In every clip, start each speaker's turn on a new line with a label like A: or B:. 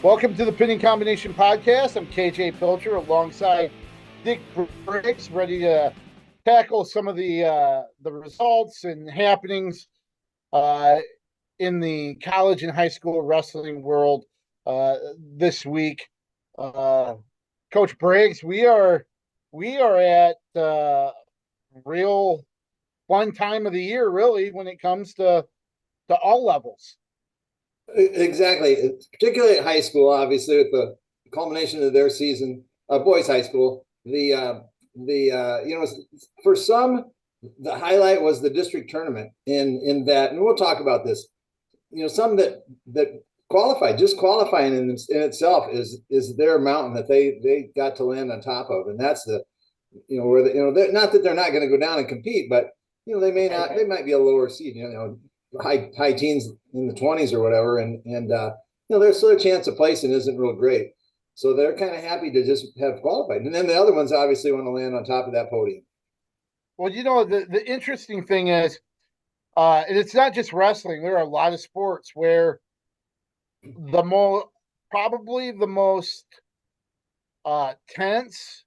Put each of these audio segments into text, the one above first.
A: Welcome to the Pinning Combination Podcast. I'm KJ Pilcher alongside Dick Briggs, ready to tackle some of the results and happenings in the college and high school wrestling world this week. Coach Briggs, we are at real fun time of the year, really, when it comes to all levels.
B: Exactly, particularly at high school, obviously with the culmination of their season, boys high school. For some, the highlight was the district tournament in that, and we'll talk about this. Some that qualified, just qualifying in itself is their mountain that they got to land on top of, and that's the not that they're not going to go down and compete, but they might be a lower seed, high teens in the 20s or whatever, and their chance of placing isn't real great, so they're kind of happy to just have qualified, and then the other ones obviously want to land on top of that podium.
A: Well, the interesting thing is, and it's not just wrestling. There are a lot of sports where probably the most tense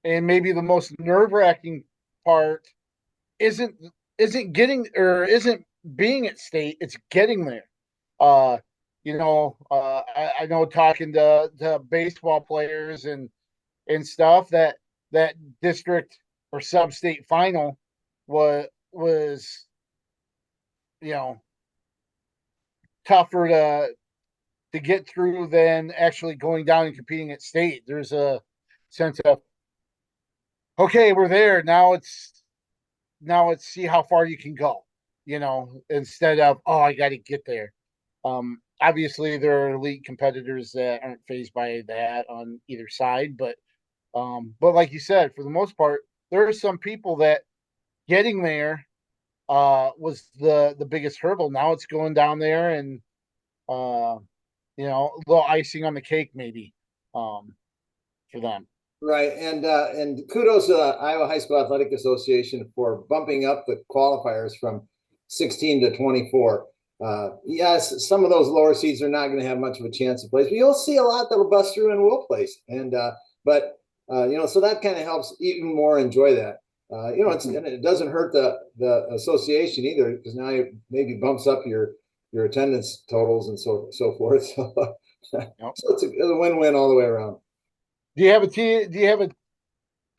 A: and maybe the most nerve-wracking part isn't getting or isn't being at state, it's getting there. I know talking to baseball players and stuff that district or sub-state final was tougher to get through than actually going down and competing at state. There's a sense of, okay, we're there now. It's see how far you can go, instead of, oh, I got to get there. Obviously there are elite competitors that aren't fazed by that on either side, but like you said, for the most part, there are some people that getting there was the biggest hurdle. Now it's going down there and a little icing on the cake maybe for them.
B: Right, and kudos to the Iowa High School Athletic Association for bumping up the qualifiers from 16 to 24. Yes, some of those lower seeds are not going to have much of a chance to place, but you'll see a lot that'll bust through and will place. And so that kind of helps even more enjoy that. And it doesn't hurt the association either, because now it maybe bumps up your attendance totals and so forth. So, so it's a win-win all the way around.
A: Do you have a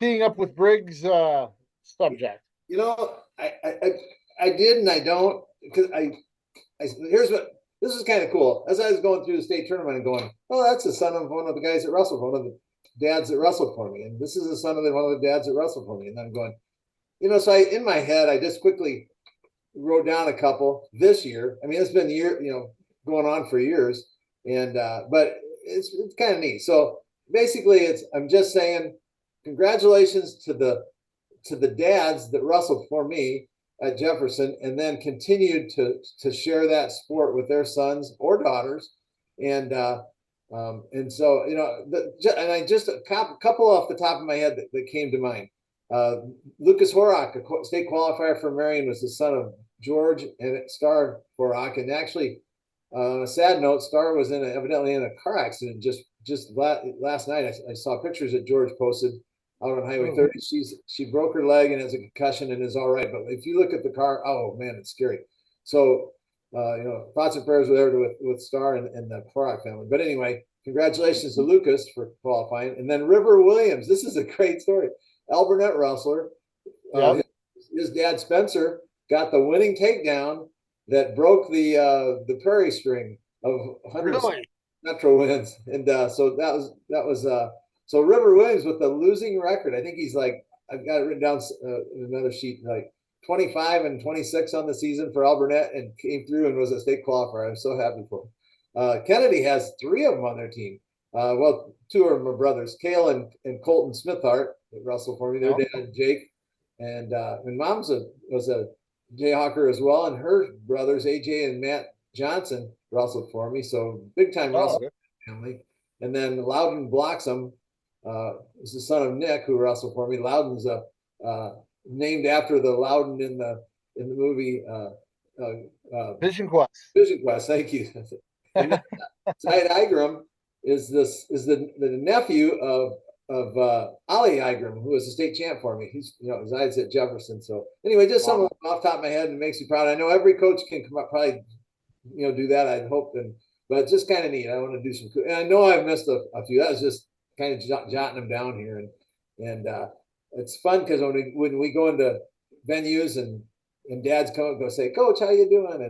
A: teeing up with Briggs subject?
B: I did and I don't, because this is kind of cool. As I was going through the state tournament and going, oh, that's the son of one of the guys that wrestled, one of the dads that wrestled for me, and this is the son of one of the dads that wrestled for me, and I'm going, so in my head I just quickly wrote down a couple this year. I mean, it's been going on for years, and but it's kind of neat. So basically, I'm just saying congratulations to the dads that wrestled for me at Jefferson, and then continued to share that sport with their sons or daughters, and so and I just a couple off the top of my head that came to mind. Lucas Horak, a state qualifier for Marion, was the son of George and Star Horak, and actually, on a sad note, Star was evidently in a car accident just last night. I saw pictures that George posted out on Highway 30. She broke her leg and has a concussion and is all right. But if you look at the car, oh man, it's scary. So thoughts and prayers were there with Star and the Horak family. But anyway, congratulations to Lucas for qualifying. And then River Williams. This is a great story. Alburnett wrestler. His dad Spencer got the winning takedown that broke the prairie string of hundreds of Metro wins, and so that was so River Williams with the losing record. I think he's like, I've got it written down in another sheet, like 25 and 26 on the season for Alburnett, and came through and was a state qualifier. I'm so happy for him. Kennedy has 3 of them on their team. Well, 2 of them are brothers, Cale and Colton Smithart, that wrestled for me. Their dad Jake, and mom's was a Jayhawker as well, and her brothers AJ and Matt Johnson wrestled for me, so big time wrestling family. And then Loudon Bloxham is the son of Nick, who wrestled for me. Loudon's named after the Loudon in the movie
A: Vision Quest.
B: Vision Quest, thank you. Syed Igram is the nephew of Ali Igram, who was a state champ for me. He's resides at Jefferson. So anyway, just some
A: Wow.
B: of them off the top of my head, and it makes me proud. I know every coach can come up probably do that. I'd hope, but it's just kind of neat. I want to do some, and I know I've missed a few. That was just kind of jotting them down here, and it's fun because when we go into venues and dads come and go say, "Coach, how you doing?"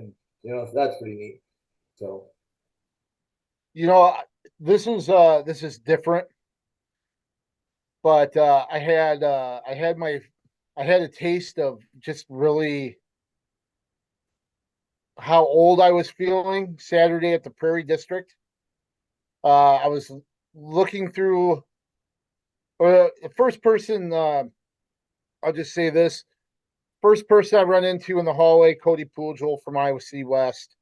B: And that's pretty neat. So
A: You know, this is different, but I had a taste of just really how old I was feeling Saturday at the Prairie District. I was looking through the first person. I'll just say this: first person I run into in the hallway, Cody Poolgel from Iowa City West.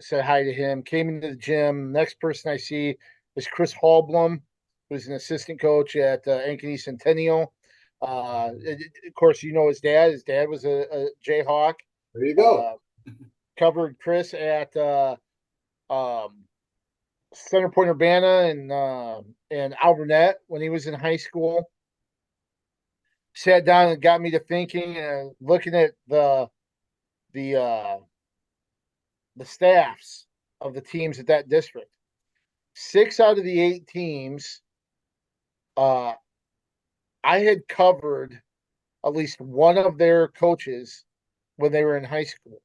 A: Said hi to him. Came into the gym. Next person I see is Chris Hallblum, who's an assistant coach at Ankeny Centennial. Of course, you know his dad. His dad was a Jayhawk.
B: there you go.
A: Uh, Covered Chris at um, Center Point Urbana and Alburnett when he was in high school. Sat down and got me to thinking and looking at the uh, the staffs of the teams at that district. 6 out of the 8 teams, uh, I had covered at least one of their coaches when they were in high school.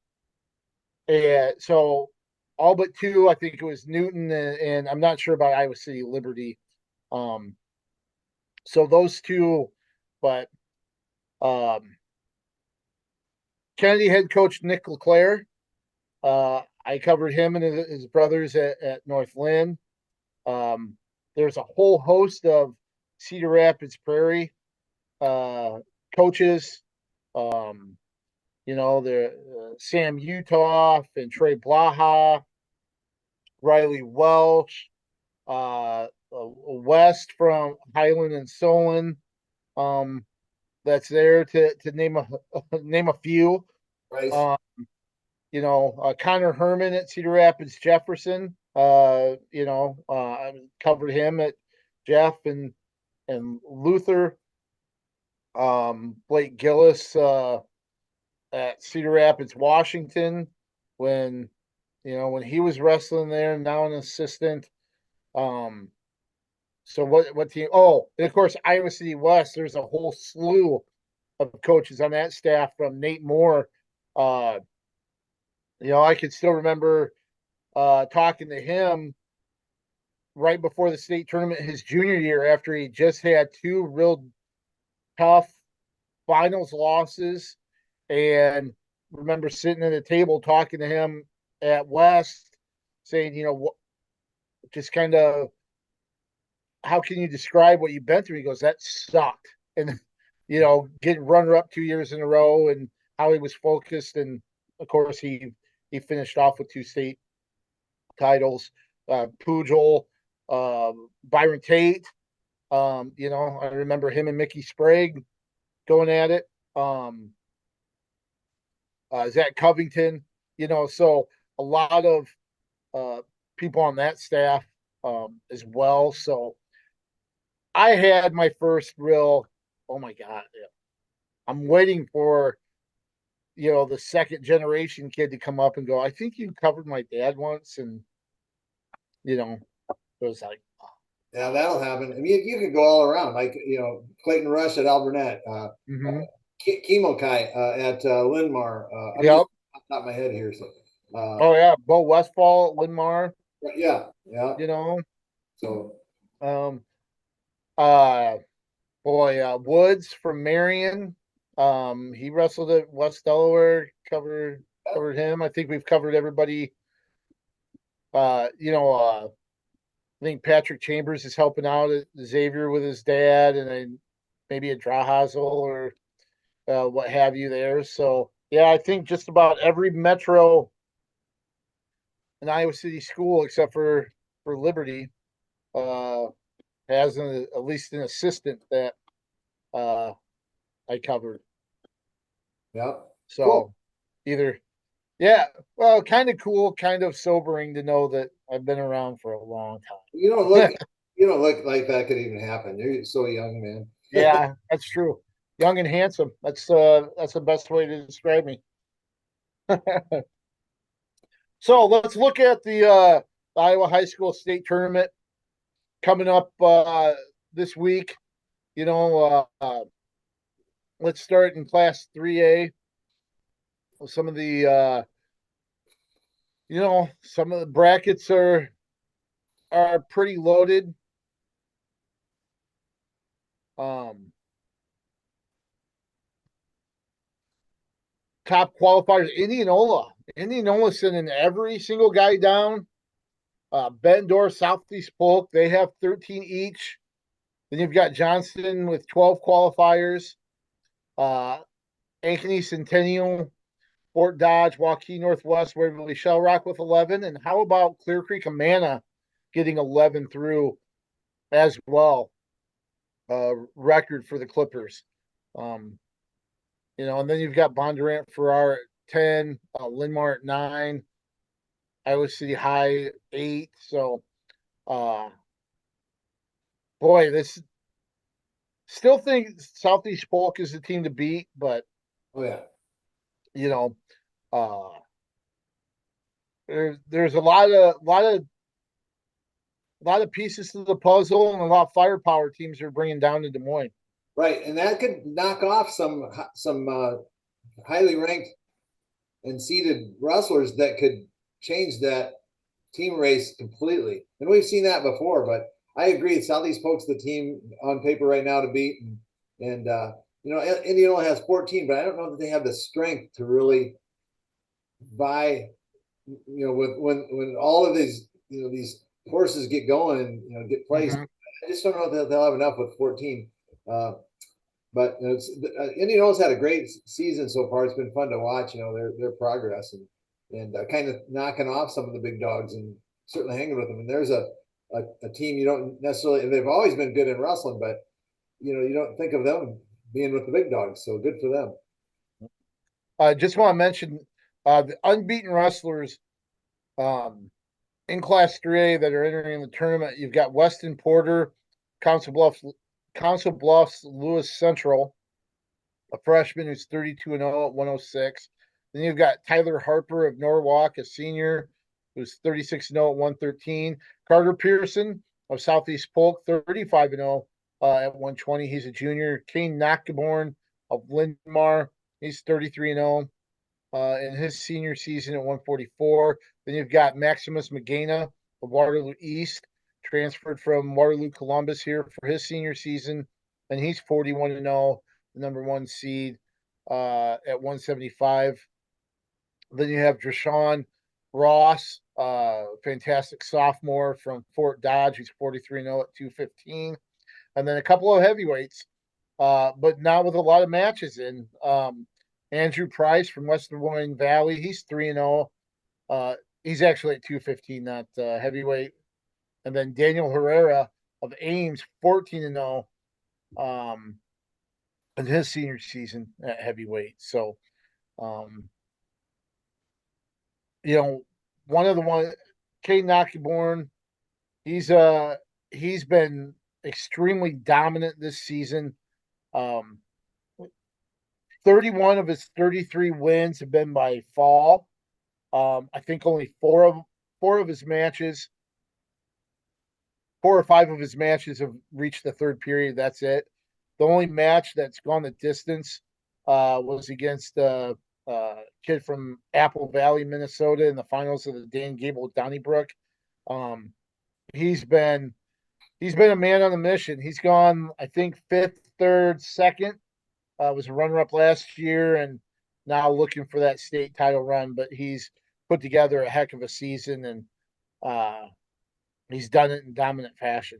A: And so all but two, I think it was Newton and I'm not sure about Iowa City Liberty. Um, so those two, but um, Kennedy head coach Nick LeClaire, I covered him and his brothers at North Lynn. There's a whole host of Cedar Rapids Prairie uh, coaches. Um, the Sam Utah and Trey Blaha, Riley Welch, West from Highland and Solon. That's there to name a name a few.
B: Right.
A: Um, Connor Herman at Cedar Rapids Jefferson. I covered him at Jeff and Luther. Blake Gillis at Cedar Rapids, Washington, when when he was wrestling there, now an assistant. Um, so what team? Oh, and of course Iowa City West. There's a whole slew of coaches on that staff from Nate Moore. Uh, I could still remember talking to him right before the state tournament his junior year after he just had two real tough finals losses and remember sitting at a table talking to him at West saying, just kind of how can you describe what you've been through? He goes, that sucked. And, getting runner up 2 years in a row and how he was focused. And of course he finished off with two state titles. Pujol, Byron Tate. I remember him and Mickey Sprague going at it. Zach Covington, so a lot of uh, people on that staff as well. So I had my first real, oh my God, yeah. I'm waiting for, the second generation kid to come up and go, I think you covered my dad once. And, it was like,
B: Yeah, that'll happen. I mean, you can go all around, like Clayton Rush at Alburnett,
A: mm-hmm.
B: Chemo Kai at Linmar. I'm just
A: Yep.
B: off the top of my head here, so
A: Oh, yeah. Bo Westfall, Linmar,
B: yeah, yeah.
A: you know,
B: So
A: um, uh, boy, Woods from Marion. He wrestled at West Delaware. Covered him. I think we've covered everybody. I think Patrick Chambers is helping out at Xavier with his dad, and then maybe a Drahazel or what have you there. So yeah, I think just about every Metro and Iowa City school except for Liberty uh, has at least an assistant that uh, I covered.
B: yeah, cool.
A: So either, yeah, well, kind of cool, kind of sobering to know that I've been around for a long
B: You don't look,
A: time.
B: you don't look like that could even happen. You're so young, man.
A: Yeah, that's true. Young and handsome. That's the best way to describe me. So let's look at the Iowa High School State Tournament coming up this week. You know, let's start in Class 3A. Some of the some of the brackets are pretty loaded. Um, Top qualifiers: Indianola sending every single guy down. Bettendorf, Southeast Polk, they have 13 each. Then you've got Johnston with 12 qualifiers. Uh, Ankeny Centennial, Fort Dodge, Waukee Northwest, Waverly Shell Rock with 11. And how about Clear Creek Amana getting 11 through as well? Record for the Clippers. Um, and then you've got Bondurant Farrar at 10, Linmar at 9, Iowa City High 8. So, uh, boy, this still think Southeast Polk is the team to beat, but
B: Oh yeah.
A: you know, uh, there's a lot of pieces to the puzzle and a lot of firepower teams are bringing down to Des Moines.
B: Right, and that could knock off some highly ranked and seeded wrestlers that could change that team race completely. And we've seen that before, but I agree. Southeast Polk's the team on paper right now to beat, and Indianola has 14, but I don't know that they have the strength to really vie. With when all of these horses get going and get placed,
A: Mm-hmm.
B: I just don't know that they'll have enough with 14. But Indiana's had a great season so far. It's been fun to watch, their progress and kind of knocking off some of the big dogs and certainly hanging with them. And there's a team you don't necessarily, they've always been good in wrestling, but you don't think of them being with the big dogs. So good for them.
A: I just want to mention the unbeaten wrestlers in Class 3A that are entering the tournament. You've got Weston Porter, Council Bluffs, Lewis Central, a freshman who's 32-0 at 106. Then you've got Tyler Harper of Norwalk, a senior who's 36-0 at 113. Carter Pearson of Southeast Polk, 35-0 at 120. He's a junior. Kane Nakaborn of Lindmar, he's 33-0 in his senior season at 144. Then you've got Maximus Magana of Waterloo East, transferred from Waterloo Columbus here for his senior season, and he's 41-0, the number one seed at 175. Then you have Drashawn Ross, fantastic sophomore from Fort Dodge, who's 43-0 at 215. And then a couple of heavyweights, but now with a lot of matches in. Andrew Price from West Des Moines Valley, he's 3-0. He's actually at 215, not heavyweight. And then Daniel Herrera of Ames, 14-0 in his senior season at heavyweight. So, um, one of the one, Kane Nakaborn, he's been extremely dominant this season. Um, 31 of his 33 wins have been by fall. I think only four or five of his matches have reached the third period. That's it. The only match that's gone the distance was against a kid from Apple Valley, Minnesota, in the finals of the Dan Gable Donnybrook. Um, he's been a man on a mission. He's gone, I think, fifth, third, second. Was a runner-up last year, and now looking for that state title run. But he's put together a heck of a season, and he's done it in dominant fashion.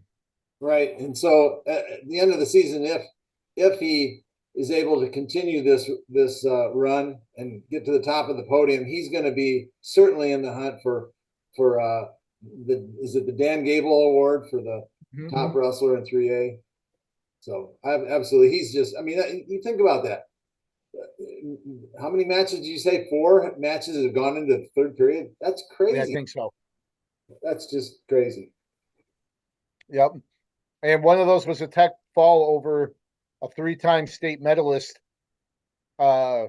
B: Right. And so at the end of the season, if he is able to continue this run and get to the top of the podium, he's going to be certainly in the hunt for the Dan Gable Award for the top wrestler in 3A. So absolutely, he's just. I mean, you think about that. How many matches did you say? 4 matches have gone into the third period. That's crazy.
A: Yeah, I think so.
B: That's just crazy.
A: Yep. And one of those was a tech fall over a 3-time state medalist uh,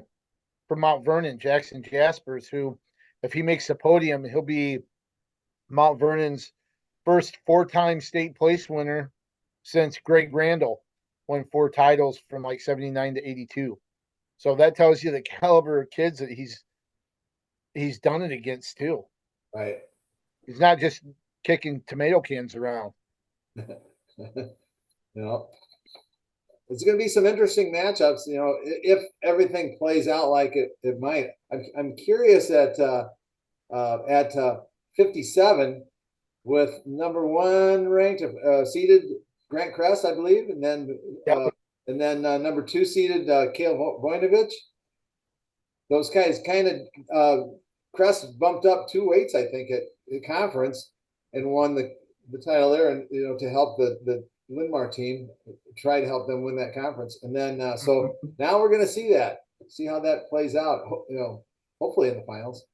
A: from Mount Vernon, Jackson Jaspers, who, if he makes the podium, he'll be Mount Vernon's first 4-time state place winner since Greg Randall won 4 titles from like 79 to 82. So that tells you the caliber of kids that he's done it against too.
B: Right.
A: He's not just kicking tomato cans around.
B: You know, it's going to be some interesting matchups. You know, if everything plays out like it might. I'm curious at 57 with number one ranked seeded Grant Kress, I believe,
A: Yep.
B: number two seeded Kale Voinovich. Those guys kind of Kress bumped up 2 weights, I think, at the conference and won the title there, and to help the Linmar team try to help them win that conference. And then so now we're going to see how that plays out. Hopefully in the finals.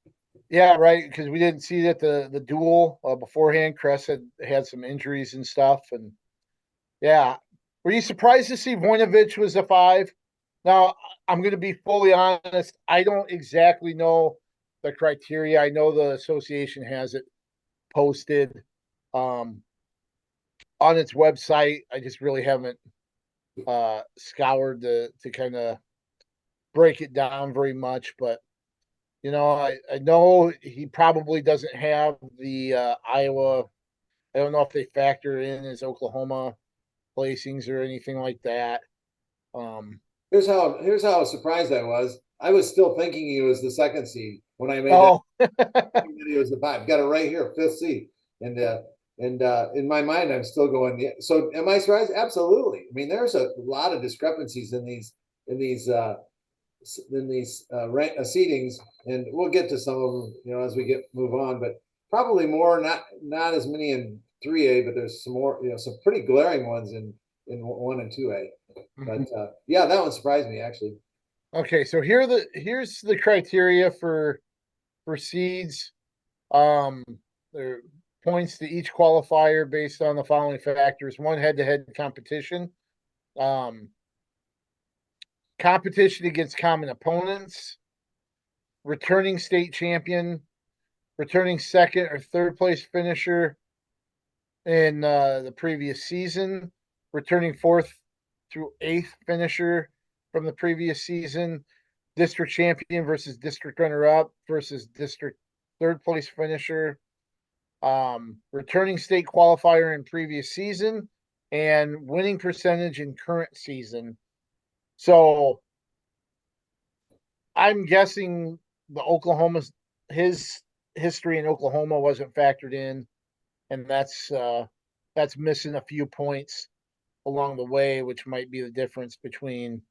A: Yeah, right. Because we didn't see that the duel beforehand. Kress had some injuries and stuff, and yeah. Were you surprised to see Voinovich was a 5? Now, I'm going to be fully honest. I don't exactly know the criteria. I know the association has it posted um, on its website. I just really haven't scoured to kind of break it down very much. But, I know he probably doesn't have the Iowa. I don't know if they factor in his Oklahoma placings or anything like that. Um,
B: Here's how surprised I was. I was still thinking he was the second seed when I made that.
A: oh,
B: He was the 5. Got it right here, 5th seed, and in my mind, I'm still going. Yeah. So am I surprised? Absolutely. I mean, there's a lot of discrepancies in these seedings, and we'll get to some of them, as we move on. But probably more, not as many in 3A, but there's some more, some pretty glaring ones in 1 and 2A. But yeah, that one surprised me actually.
A: okay. So here's the criteria for seeds. There points to each qualifier based on the following factors: one, head-to-head competition, um, competition against common opponents, returning state champion, returning second or third place finisher in the previous season, returning fourth through eighth finisher from the previous season, district champion versus district runner up versus district third place finisher, returning state qualifier in previous season, and winning percentage in current season. So I'm guessing his history in Oklahoma wasn't factored in, and that's missing a few points along the way, which might be the difference between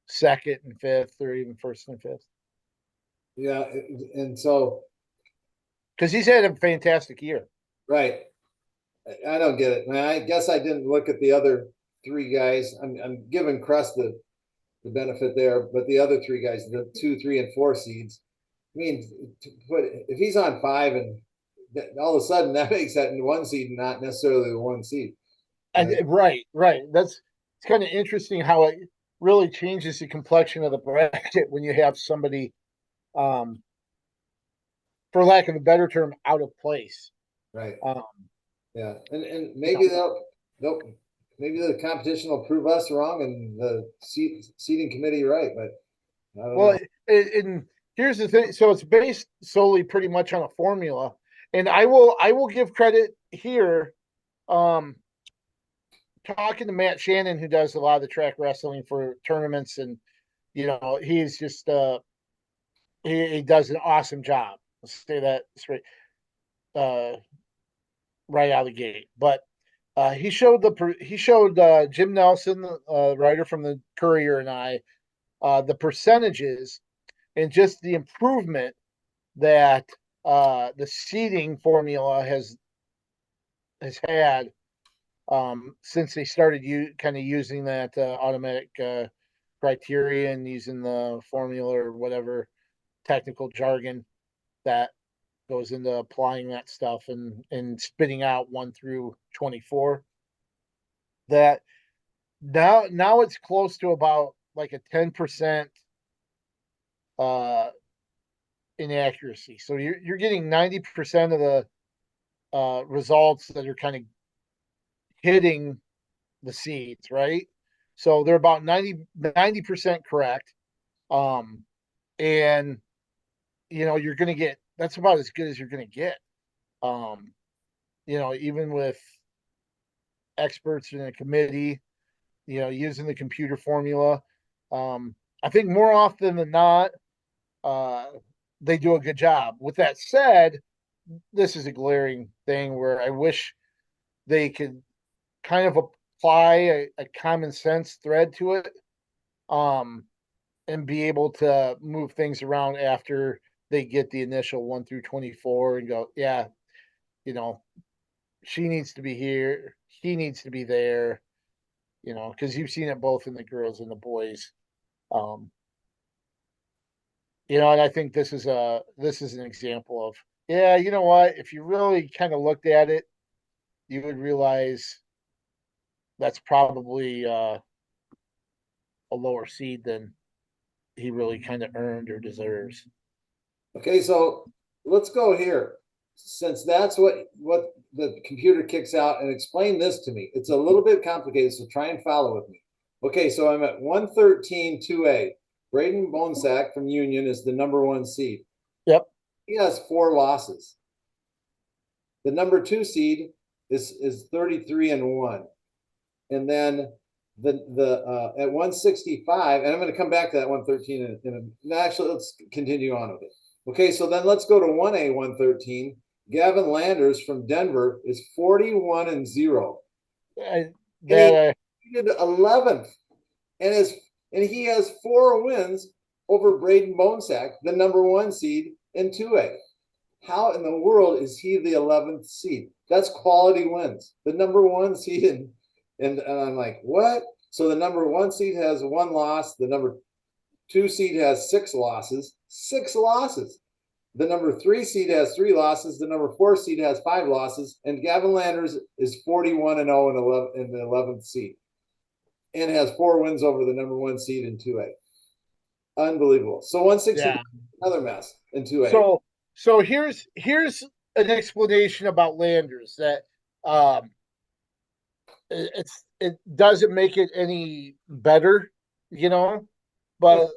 A: second and fifth, or even first and fifth.
B: Yeah, and so
A: Because he's had a fantastic year.
B: right, I don't get it. Man, I guess I didn't look at the other 3 guys. I'm giving Kress the benefit there, but the other 3 guys, the 2, 3, and 4 seeds. I mean, if he's on 5, and all of a sudden that makes that 1 seed not necessarily the 1 seed.
A: Right, right. It's kind of interesting how it really changes the complexion of the bracket when you have somebody, um, for lack of a better term, out of place.
B: Right.
A: Um,
B: Yeah, and
A: you
B: maybe
A: know,
B: they'll maybe the competition will prove us wrong and the seating committee right, but I don't
A: well,
B: know.
A: and here's the thing. So it's based solely pretty much on a formula, and I will give credit here. Um, Talking to Matt Shannon, who does a lot of the track wrestling for tournaments, and he's just he does an awesome job. Let's say that straight, uh, right out of the gate. But he showed Jim Nelson, writer from the Courier, and I the percentages and just the improvement that the seeding formula has had since they started kind of using that automatic criteria and using the formula or whatever technical jargon that goes into applying that stuff and spitting out 1 through 24. That now it's close to about like a 10% uh inaccuracy. So you're getting 90% of the results that are kind of hitting the seeds, right? So they're about 90% correct. Um and you're going to get, that's about as good as you're going to get. Um even with experts in a committee, using the computer formula. I think more often than not, uh, they do a good job. With that said, this is a glaring thing where I wish they could kind of apply a common sense thread to it, um, and be able to move things around after they get the initial 1 through 24 and go, yeah, you know, she needs to be here, he needs to be there, because you've seen it both in the girls and the boys. Um, and I think this is an example of, yeah, you know what? If you really kind of looked at it, you would realize that's probably a lower seed than he really kind of earned or deserves.
B: Okay, so let's go here. Since that's what the computer kicks out, and explain this to me. It's a little bit complicated, so try and follow with me. Okay, so I'm at 113 2A. Braden Bonesack from Union is the number 1 seed.
A: Yep.
B: He has 4 losses. The number 2 seed is 33-1. And then the at 165, and I'm going to come back to that 113 actually, let's continue on with it. Okay, so then let's go to 1A 113. Gavin Landers from Denver is 41-0.
A: And
B: he did 11th, and he has 4 wins over Braden Bonesack, the number 1 seed in 2A. How in the world is he the 11th seed? That's quality wins. The number 1 seed and I'm like, what? So the number 1 seed has 1 loss. The number 2 seed has 6 losses. 6 losses. The number 3 seed has 3 losses. The number 4 seed has 5 losses. And Gavin Landers is 41-0 in the 11th seed, and has 4 wins over the number 1 seed in 2A. Unbelievable. So 160, yeah. Another mess in 2A.
A: So here's an explanation about Landers that it doesn't make it any better, but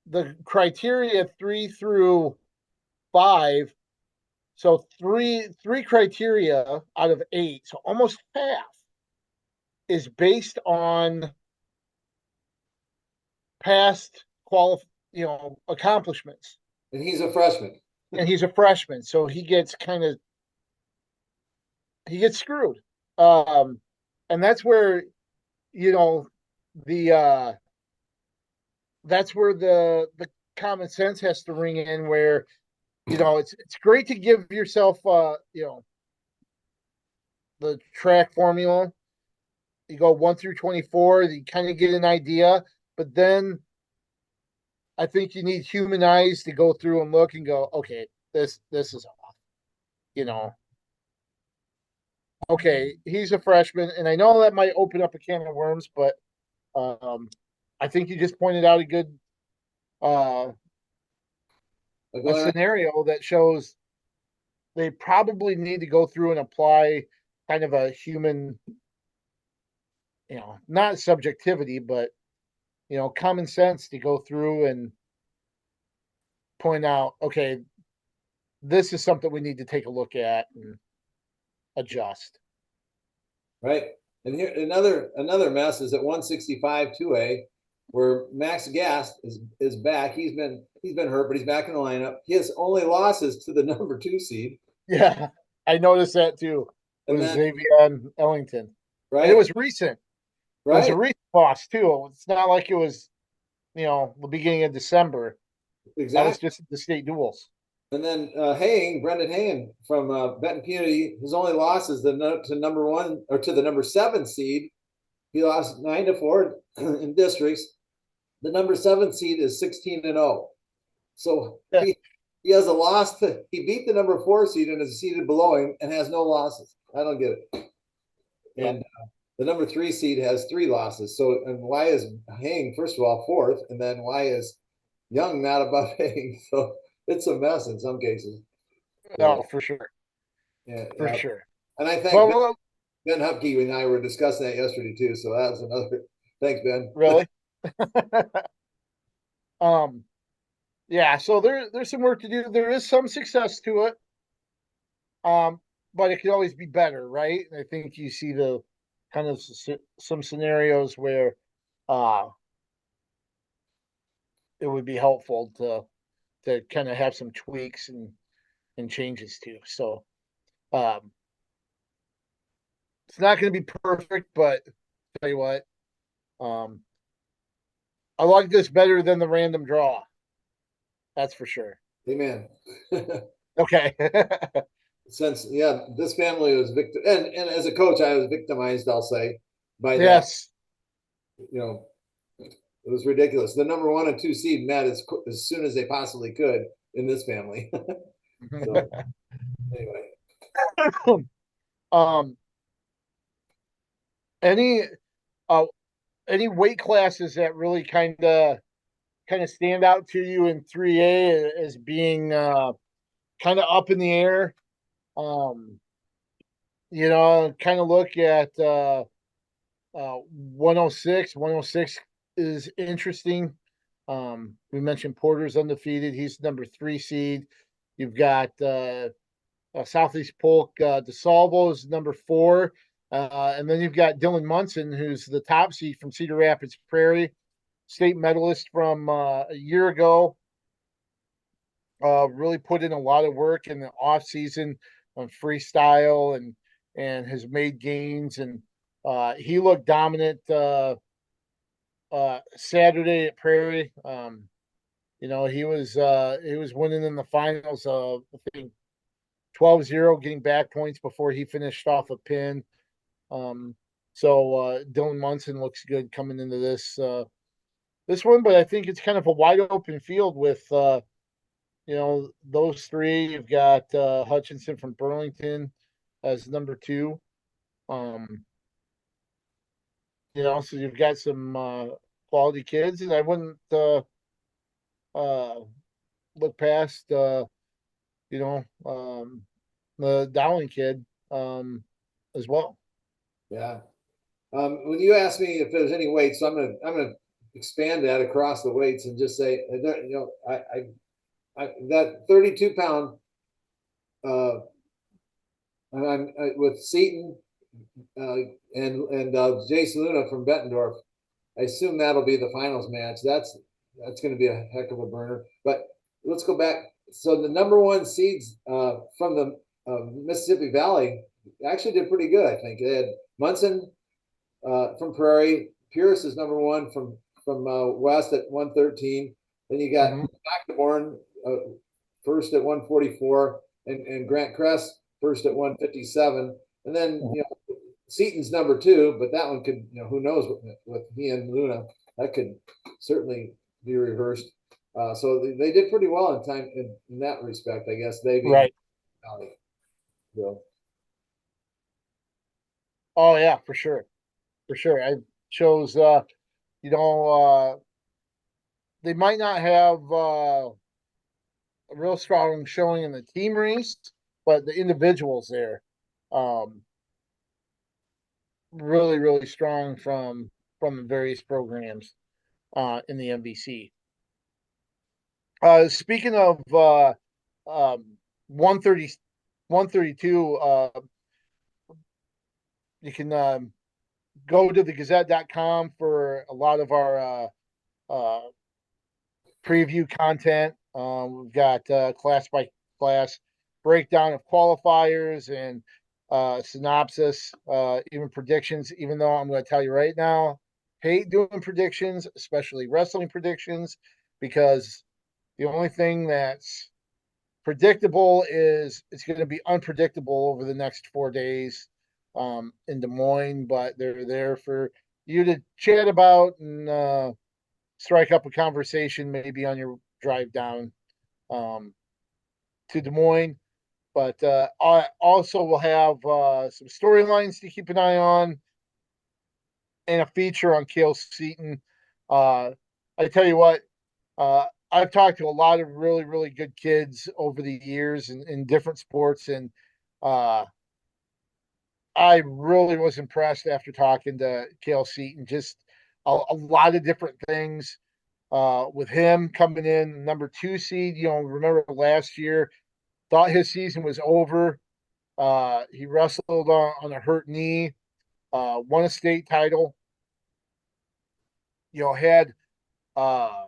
A: the criteria 3 through 5, so three criteria out of 8, so almost half is based on past accomplishments.
B: And he's a freshman.
A: So he gets screwed. And that's where the that's where the common sense has to ring in, where it's great to give yourself the track formula. You go 1 through 24, you kind of get an idea, but then I think you need human eyes to go through and look and go, okay, this is off. Okay, he's a freshman, and I know that might open up a can of worms, but I think you just pointed out a good a scenario that shows they probably need to go through and apply kind of a human, not subjectivity, but common sense to go through and point out, okay, this is something we need to take a look at and adjust.
B: Right. And here another mess is at 165 2A, where Max Gast is back. He's been hurt, but he's back in the lineup. He has only losses to the number 2 seed.
A: Yeah, I noticed that too. It was Xavier Ellington.
B: Right.
A: And it was recent.
B: Right.
A: It was a recent loss too. It's not like it was, the beginning of December.
B: Exactly.
A: That was just the state duels.
B: And then Brendan Haying from Benton Community, his only loss is to number 1 or to the number 7 seed. He lost 9-4 in districts. The number 7 seed is 16-0. So He has a loss he beat the number 4 seed and is seated below him and has no losses. I don't get it.
A: Yep.
B: And the number 3 seed has 3 losses. So, and why is Hang, first of all, fourth? And then why is Young not above Hang? So it's a mess in some cases.
A: Oh,
B: So,
A: for sure.
B: yeah,
A: For sure.
B: and I thank
A: Well,
B: Ben Hupke and I were discussing that yesterday too. So that was another. Thanks, Ben.
A: really? um, yeah, so there's some work to do. There is some success to it. But it could always be better, right? I think you see the kind of some scenarios where uh it would be helpful to kind of have some tweaks and changes to. So um it's not going to be perfect, but I'll tell you what, um I like this better than the random draw. That's for sure.
B: Amen.
A: Okay.
B: Since this family was victim, and as a coach, I was victimized. I'll say by that.
A: Yes.
B: You know, it was ridiculous. The number 1 and 2 seed met as soon as they possibly could in this family. So anyway,
A: um any uh any weight classes that really kind of stand out to you in 3A as being kind of up in the air? Um, kind of look at 106. 106 is interesting. We mentioned Porter's undefeated. He's number 3 seed. You've got Southeast Polk DeSalvo is number 4. And then you've got Dylan Munson, who's the top seed from Cedar Rapids Prairie, state medalist from a year ago. Really put in a lot of work in the off season on freestyle and has made gains, and he looked dominant Saturday at Prairie. He was winning in the finals of I think 12-0, getting back points before he finished off a pin. Um, so Dylan Munson looks good coming into this one, but I think it's kind of a wide open field with those three. You've got Hutchinson from Burlington as number 2. Um, so you've got some quality kids, and I wouldn't uh, look past the Dowling kid as well.
B: yeah. When you ask me if there's any weights, so I'm gonna expand that across the weights and just say, that 32-pound, and with Seton and Jason Luna from Bettendorf. I assume that'll be the finals match. That's going to be a heck of a burner. But let's go back. So the number 1 seeds from the Mississippi Valley actually did pretty good. I think they had Munson from Prairie. Pierce is number 1 from West at 113. Then you got Blackborn first at 144, and Grant Cress first at 157. And then Seton's number 2, but that one could, who knows with he and Luna, that could certainly be reversed. So they did pretty well in time in that respect, I guess. They being
A: Right.
B: Valley. So.
A: Oh yeah, for sure. For sure. I chose they might not have a real strong showing in the team race, but the individuals there um really, really strong from the various programs in the MVC. Speaking of 130, 132, you can go to the Gazette.com for a lot of our preview content. We've got class by class breakdown of qualifiers and synopsis, even predictions. Even though I'm going to tell you right now, hate doing predictions, especially wrestling predictions, because the only thing that's predictable is it's going to be unpredictable over the next 4 days in Des Moines. But they're there for you to chat about and strike up a conversation maybe on your drive down. Um, to Des Moines. But I also will have some storylines to keep an eye on and a feature on Cale Seaton. Uh, I tell you what, I've talked to a lot of really, really good kids over the years in different sports, and uh, I really was impressed after talking to Cale Seaton. Just a lot of different things with him coming in number 2 seed. Remember last year, thought his season was over. He wrestled on a hurt knee, won a state title. Had uh,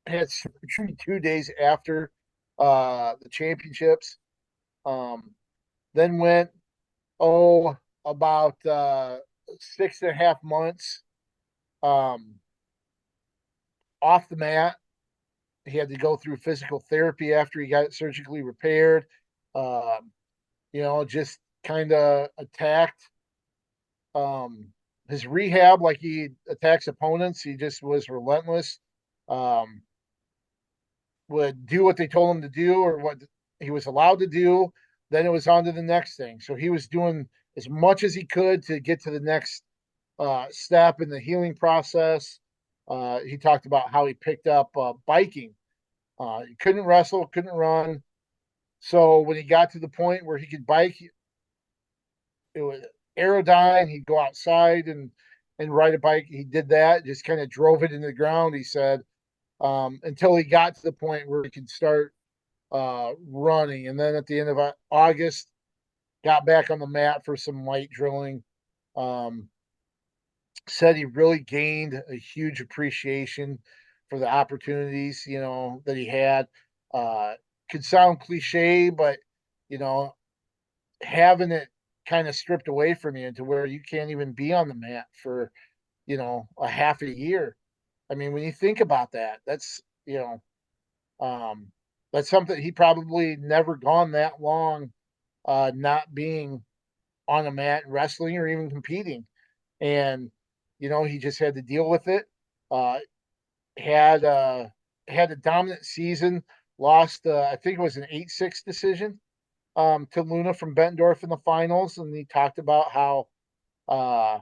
A: had surgery 2 days after the championships. Um, then went about 6.5 months um, off the mat. He had to go through physical therapy after he got it surgically repaired. Um, just kind of attacked his rehab like he attacks opponents. He just was relentless. Um, would do what they told him to do or what he was allowed to do. Then it was on to the next thing. So he was doing as much as he could to get to the next step in the healing process. He talked about how he picked up biking. He couldn't wrestle, couldn't run. So when he got to the point where he could bike, it was aerodyne. He'd go outside and ride a bike. He did that, just kind of drove it into the ground. He said until he got to the point where he could start running. And then at the end of August, got back on the mat for some light drilling. Um, Said he really gained a huge appreciation for the opportunities, that he had. Uh, could sound cliche, but you know, having it kind of stripped away from you to where you can't even be on the mat for, a half a year. I mean, when you think about that, um, that's something he probably never gone that long, not being on a mat wrestling or even competing. And, he just had to deal with it. Uh, had, uh, had a dominant season, lost, I think it was an 8-6 decision, to Luna from Bettendorf in the finals. And he talked about uh,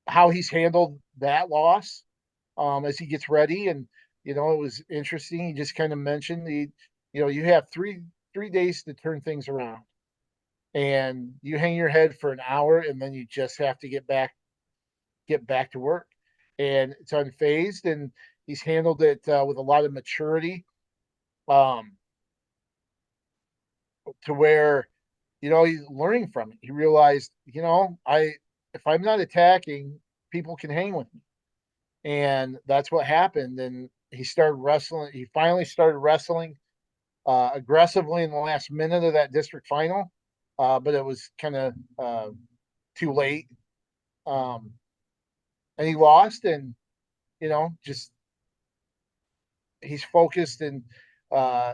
A: how he's handled that loss, as he gets ready. And, it was interesting. He just kind of mentioned you have three days to turn things around, and you hang your head for an hour, and then you just have to get back to work. And it's unfazed, and he's handled it with a lot of maturity, um, to where he's learning from it. He realized, I if I'm not attacking, people can hang with me, and that's what happened. And he started wrestling. He finally started wrestling aggressively in the last minute of that district final, but it was kind of too late. Um, and he lost, and just he's focused and uh,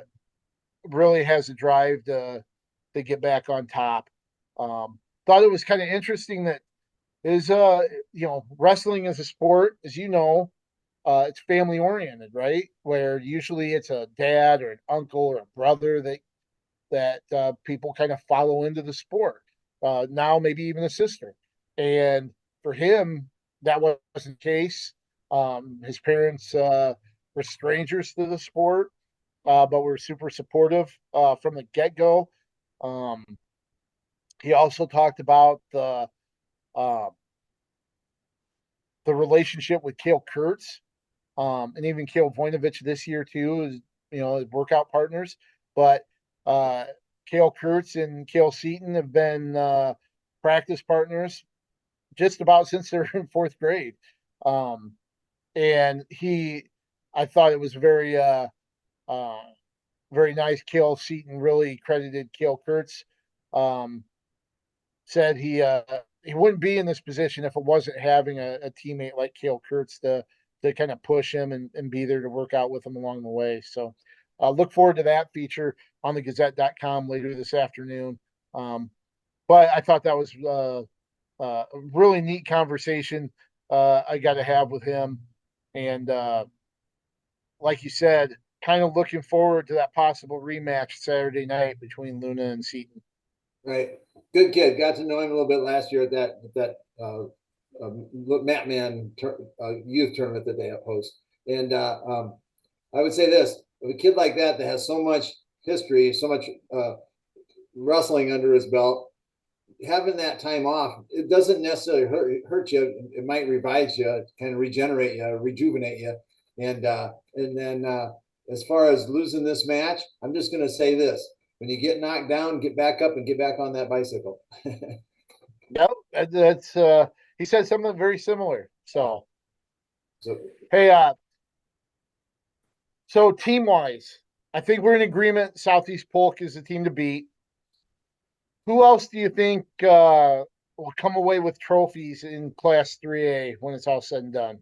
A: really has a drive to get back on top. Thought it was kind of interesting that is wrestling as a sport, as it's family oriented, right? Where usually it's a dad or an uncle or a brother that people kind of follow into the sport. Now maybe even a sister, and for him that wasn't the case. His parents were strangers to the sport, but were super supportive from the get go. Um, he also talked about uh, the relationship with Kale Kurtz, and even Kale Voinovich this year too, is his workout partners. But uh, Kale Kurtz and Kale Seaton have been practice partners just about since they're in fourth grade. Um, and I thought it was uh, very nice. Kale Seaton really credited Kale Kurtz. Um, Said he wouldn't be in this position if it wasn't having a teammate like Kale Kurtz to kind of push him and be there to work out with him along the way. So look forward to that feature on the Gazette.com later this afternoon. But I thought that was a really neat conversation I got to have with him. And like you said, kind of looking forward to that possible rematch Saturday night between Luna and Seton.
B: Right. Good kid. Got to know him a little bit last year at that Matman youth tournament that they host. And I would say this: with a kid like that has so much history, so much wrestling under his belt, having that time off, it doesn't necessarily hurt you. It might revive you, kind of regenerate you, rejuvenate you. And then as far as losing this match, I'm just going to say this: when you get knocked down, get back up and get back on that bicycle.
A: Yep, that's he said something very similar. So,
B: So
A: hey, so team wise, I think we're in agreement. Southeast Polk is the team to beat. Who else do you think will come away with trophies in Class 3A when it's all said and done?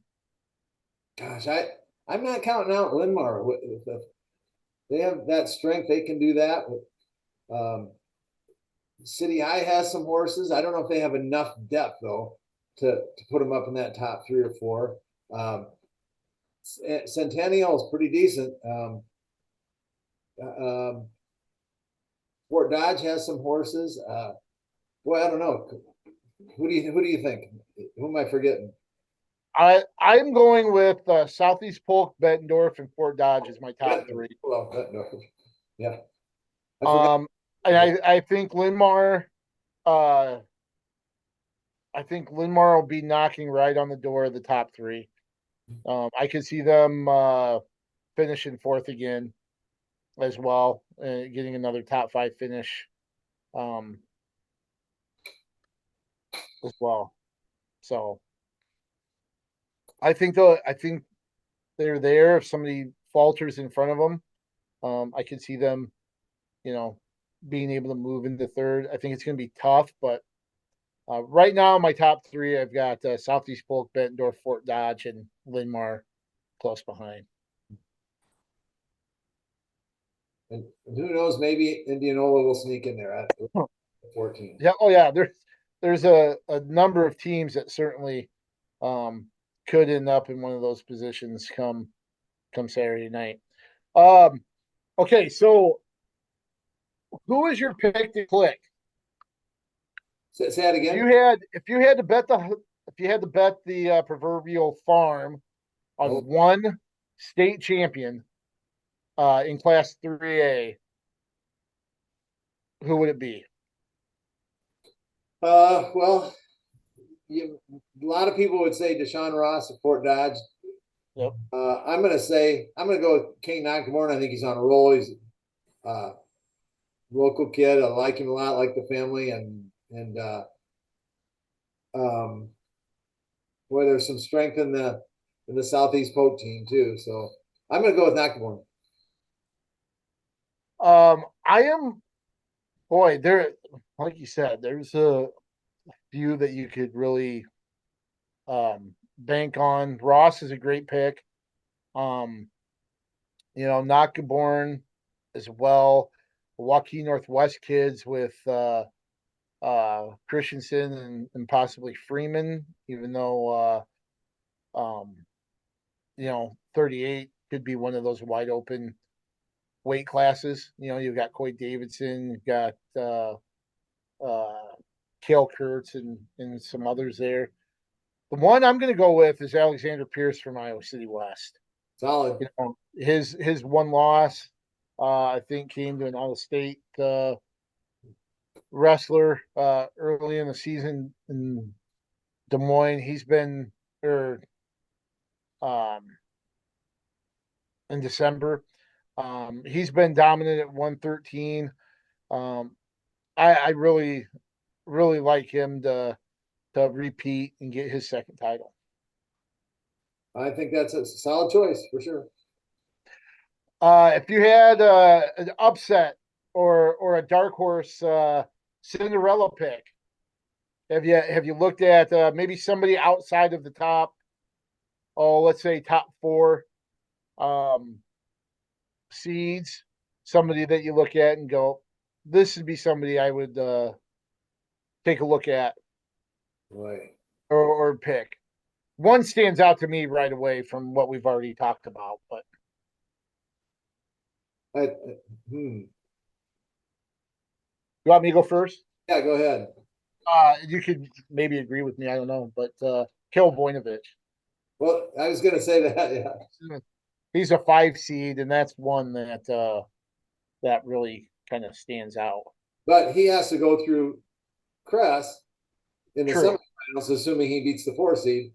B: gosh, I'm not counting out Linmar. They have that strength; they can do that. City High has some horses. I don't know if they have enough depth though to put them up in that top 3 or 4. Centennial is pretty decent. Um, Fort Dodge has some horses. Boy, I don't know. Who do you think? Who am I forgetting?
A: I'm going with Southeast Polk, Bettendorf, and Fort Dodge as my top three.
B: Well, no. Yeah, I forgot.
A: Um, and I think Linmar, uh, I think Linmar will be knocking right on the door of the top three. I could see them finishing fourth again as well, getting another top 5 finish um, as well. So I think they're there. If somebody falters in front of them, I could see them, you know, being able to move into third. I think it's going to be tough, but right now my top three, I've got Southeast Polk, Bettendorf, Fort Dodge, and Linmar close behind.
B: And who knows? Maybe Indianola will sneak in there at 14.
A: Yeah. Oh, yeah. There's a number of teams that certainly um, could end up in one of those positions come Saturday night. Um, okay, so who is your pick to click?
B: Say that
A: If
B: again.
A: you had to bet the proverbial farm
B: Oh,
A: on one state champion in Class 3A, who would it be?
B: well, a lot of people would say Deshaun Ross at Fort Dodge.
A: Yep.
B: I'm gonna go with King Nakamura. I think he's on a roll. He's a local kid. I like him a lot, like the family, and um, boy, there's some strength in the Southeast Polk team too. So I'm gonna go with Nakamura.
A: I am boy, there like you said, there's a few that you could really bank on. Ross is a great pick. Um, Nakaborn as well. Waukee Northwest kids with Christensen and possibly Freeman, even though 38 could be one of those wide open weight classes. You've got Coy Davidson, you've got uh Kale Kurtz and some others there. The one I'm going to go with is Alexander Pierce from Iowa City West.
B: Solid.
A: His one loss, I think, came to an Iowa State wrestler early in the season in Des Moines. He's been or um, in December. He's been dominant at 113. Um, I really like him to repeat and get his second title.
B: I think that's a solid choice for sure.
A: If you had an upset or a dark horse Cinderella pick, have you looked at maybe somebody outside of the top? Oh, let's say top 4 um, seeds. Somebody that you look at and go, this would be somebody I would take a look at
B: Right.
A: or pick. One stands out to me right away from what we've already talked about, but
B: I, hmm.
A: You want me to go first?
B: Yeah, go ahead.
A: You could maybe agree with me. I don't know, but Kill Voinovich.
B: Well, I was going to say that. Yeah,
A: He's a 5 seed, and that's one that really kind of stands out.
B: but he has to go through Crest in the
A: True.
B: semifinals, assuming he beats the 4 seed.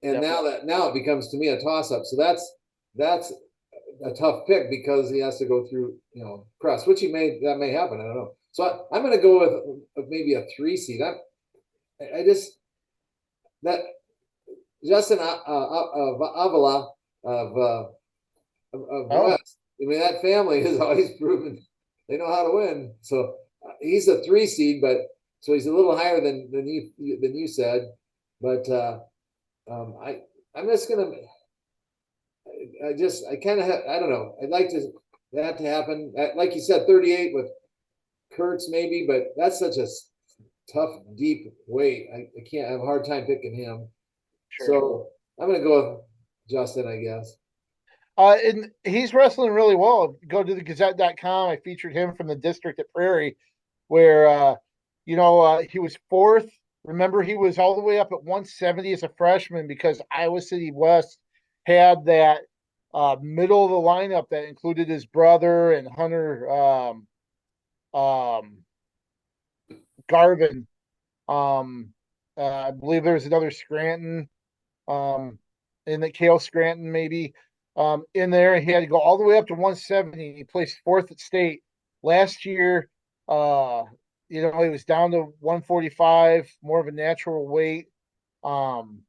B: And
A: Yep.
B: now it becomes to me a toss up. So that's a tough pick because he has to go through Crest, which that may happen. I don't know. So I'm going to go with maybe a 3 seed. I just that Justin Avila of
A: Oh,
B: West. I mean, that family has always proven they know how to win. So he's a 3 seed, but so he's a little higher than you said. But I'm just gonna. I kind of I don't know. I'd like that to happen. Like you said, 38 with Kurtz maybe, but that's such a tough, deep weight. I can't I have a hard time picking him.
A: sure.
B: So I'm gonna go with Justin, I guess.
A: And he's wrestling really well. Go to the Gazette.com. I featured him from the district at Prairie, where he was fourth. Remember, he was all the way up at 170 as a freshman because Iowa City West had that middle of the lineup that included his brother and Hunter um, Garvin. I believe there was another Scranton, in the Kale Scranton maybe, in there. He had to go all the way up to 170. He placed fourth at state last year. Uh, he was down to 145, more of a natural weight. Um,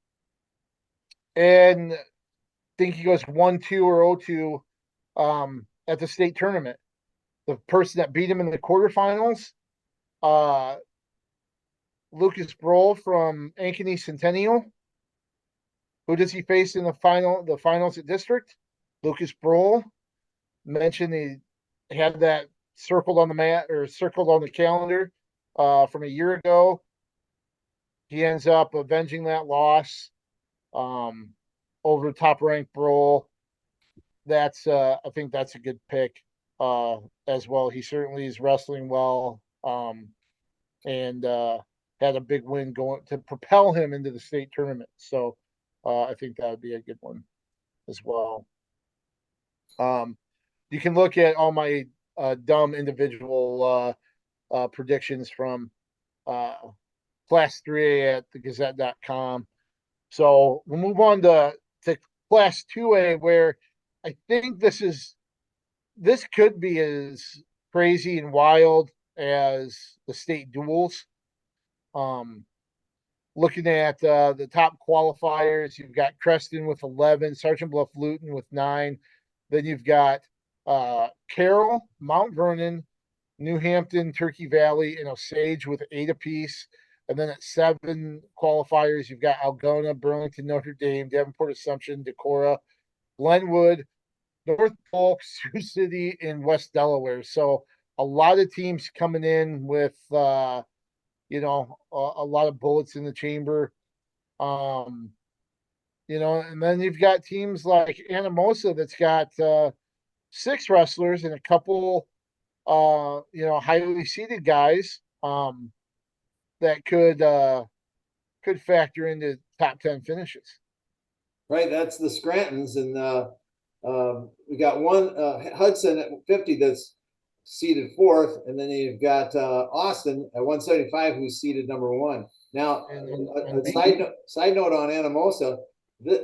A: and I think he goes 1-2 or 0-2 at the state tournament. The person that beat him in the quarterfinals, uh, Lucas Broll from Ankeny Centennial. Who does he face in the finals at district? Lucas Broll. Mentioned he had that circled on the mat or circled on the calendar from a year ago. He ends up avenging that loss um, over top ranked Broll. I think that's a good pick as well. He certainly is wrestling well, and had a big win going to propel him into the state tournament. So I think that would be a good one as well. Um, you can look at all my dumb individual predictions from uh, Class 3A at thegazette.com. So we'll move on to Class 2A, where I think this could be as crazy and wild as the state duels. Um, Looking at the top qualifiers, you've got Creston with 11, Sergeant Bluff Luton with 9. Then you've got Carroll, Mount Vernon, New Hampton, Turkey Valley, and Osage with 8 apiece. And then at 7 qualifiers, you've got Algona, Burlington, Notre Dame, Davenport Assumption, Decorah, Glenwood, North Polk, Sioux City, and West Delaware. So a lot of teams coming in with a lot of bullets in the chamber. Um, and then you've got teams like Anamosa that's got 6 wrestlers and a couple highly seeded guys that could factor into top 10 finishes.
B: Right, that's the Scrantons, and we got one Hudson at 50 that's seeded fourth, and then you've got Austin at 175 who's seeded number 1. Now,
A: And
B: a side note on Anamosa,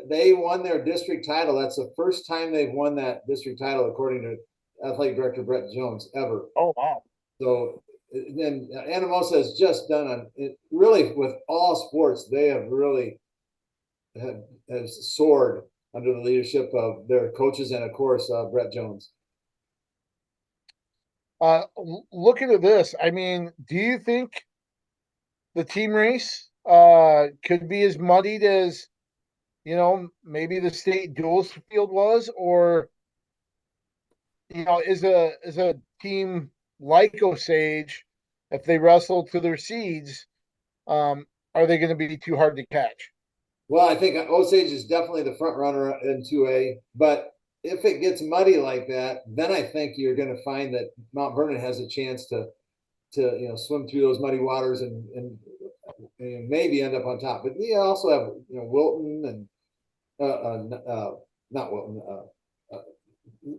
B: they won their district title. That's the first time they've won that district title, according to athletic director Brett Jones, ever.
A: Oh wow!
B: So then Anamosa has just done really with all sports. They have really has soared under the leadership of their coaches and, of course, Brett Jones.
A: Looking at this, I mean, do you think the team race could be as muddied as maybe the state duels field was, or is a team like Osage, if they wrestle to their seeds, are they going to be too hard to catch?
B: Well, I think Osage is definitely the front runner in 2A, but if it gets muddy like that, then I think you're going to find that Mount Vernon has a chance to swim through those muddy waters and maybe end up on top. But you also have Wilton and not Wilton,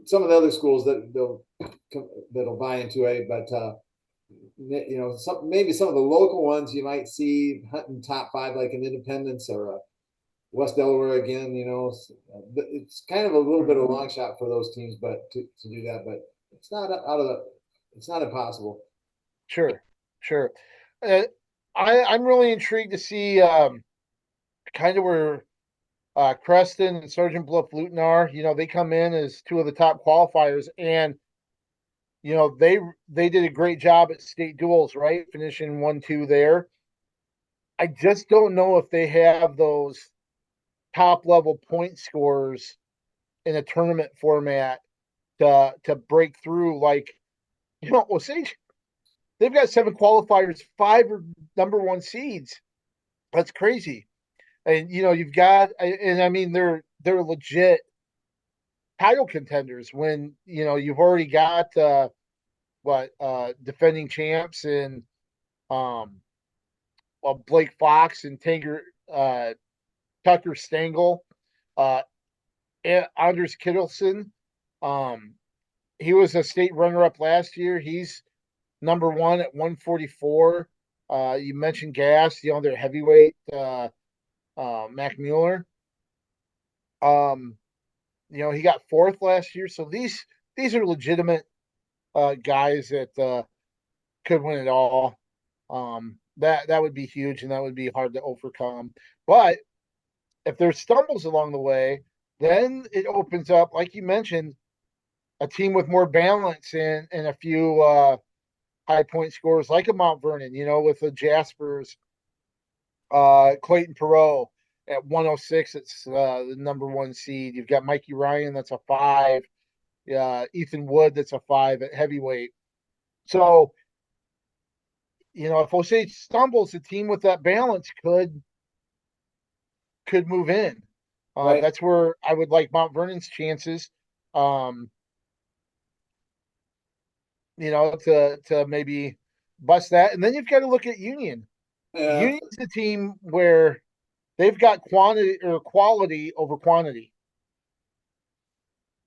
B: some of the other schools that'll buy into it, but maybe some of the local ones you might see hunting top five like an Independence or a West Delaware again. It's kind of a little bit of a long shot for those teams, but to do that, but it's not out of the, it's not impossible.
A: Sure, sure. Uh, I'm really intrigued to see kind of where Creston and Sergeant Bluff Luton are. They come in as two of the top qualifiers, and they did a great job at state duels, right? Finishing 1-2 there. I just don't know if they have those top level point scorers in a tournament format to break through. Like Osage, they've got 7 qualifiers, 5 are number 1 seeds. That's crazy. And you've got, and I mean they're legit title contenders when you've already got defending champs and um Blake Fox and Tucker Stengel, uh Anders Kittleson. Um he was a state runner up last year. He's number 1 at 144. You mentioned Gas, their heavyweight, Mac Mueller. Um he got 4th last year. So these are legitimate guys that could win it all. That would be huge, and that would be hard to overcome. But if there's stumbles along the way, then it opens up, like you mentioned, a team with more balance and a few high point scores like a Mount Vernon, with the Jaspers, Clayton Perot at 106. It's the number 1 seed. You've got Mikey Ryan, that's a 5. Ethan Wood, that's a 5 at heavyweight. So, if Osage stumbles, a team with that balance could move in.
B: Right.
A: That's where I would like Mount Vernon's chances. Um, to maybe bust that. And then you've got to look at Union.
B: Yeah.
A: Union's a team where they've got quantity or quality over quantity.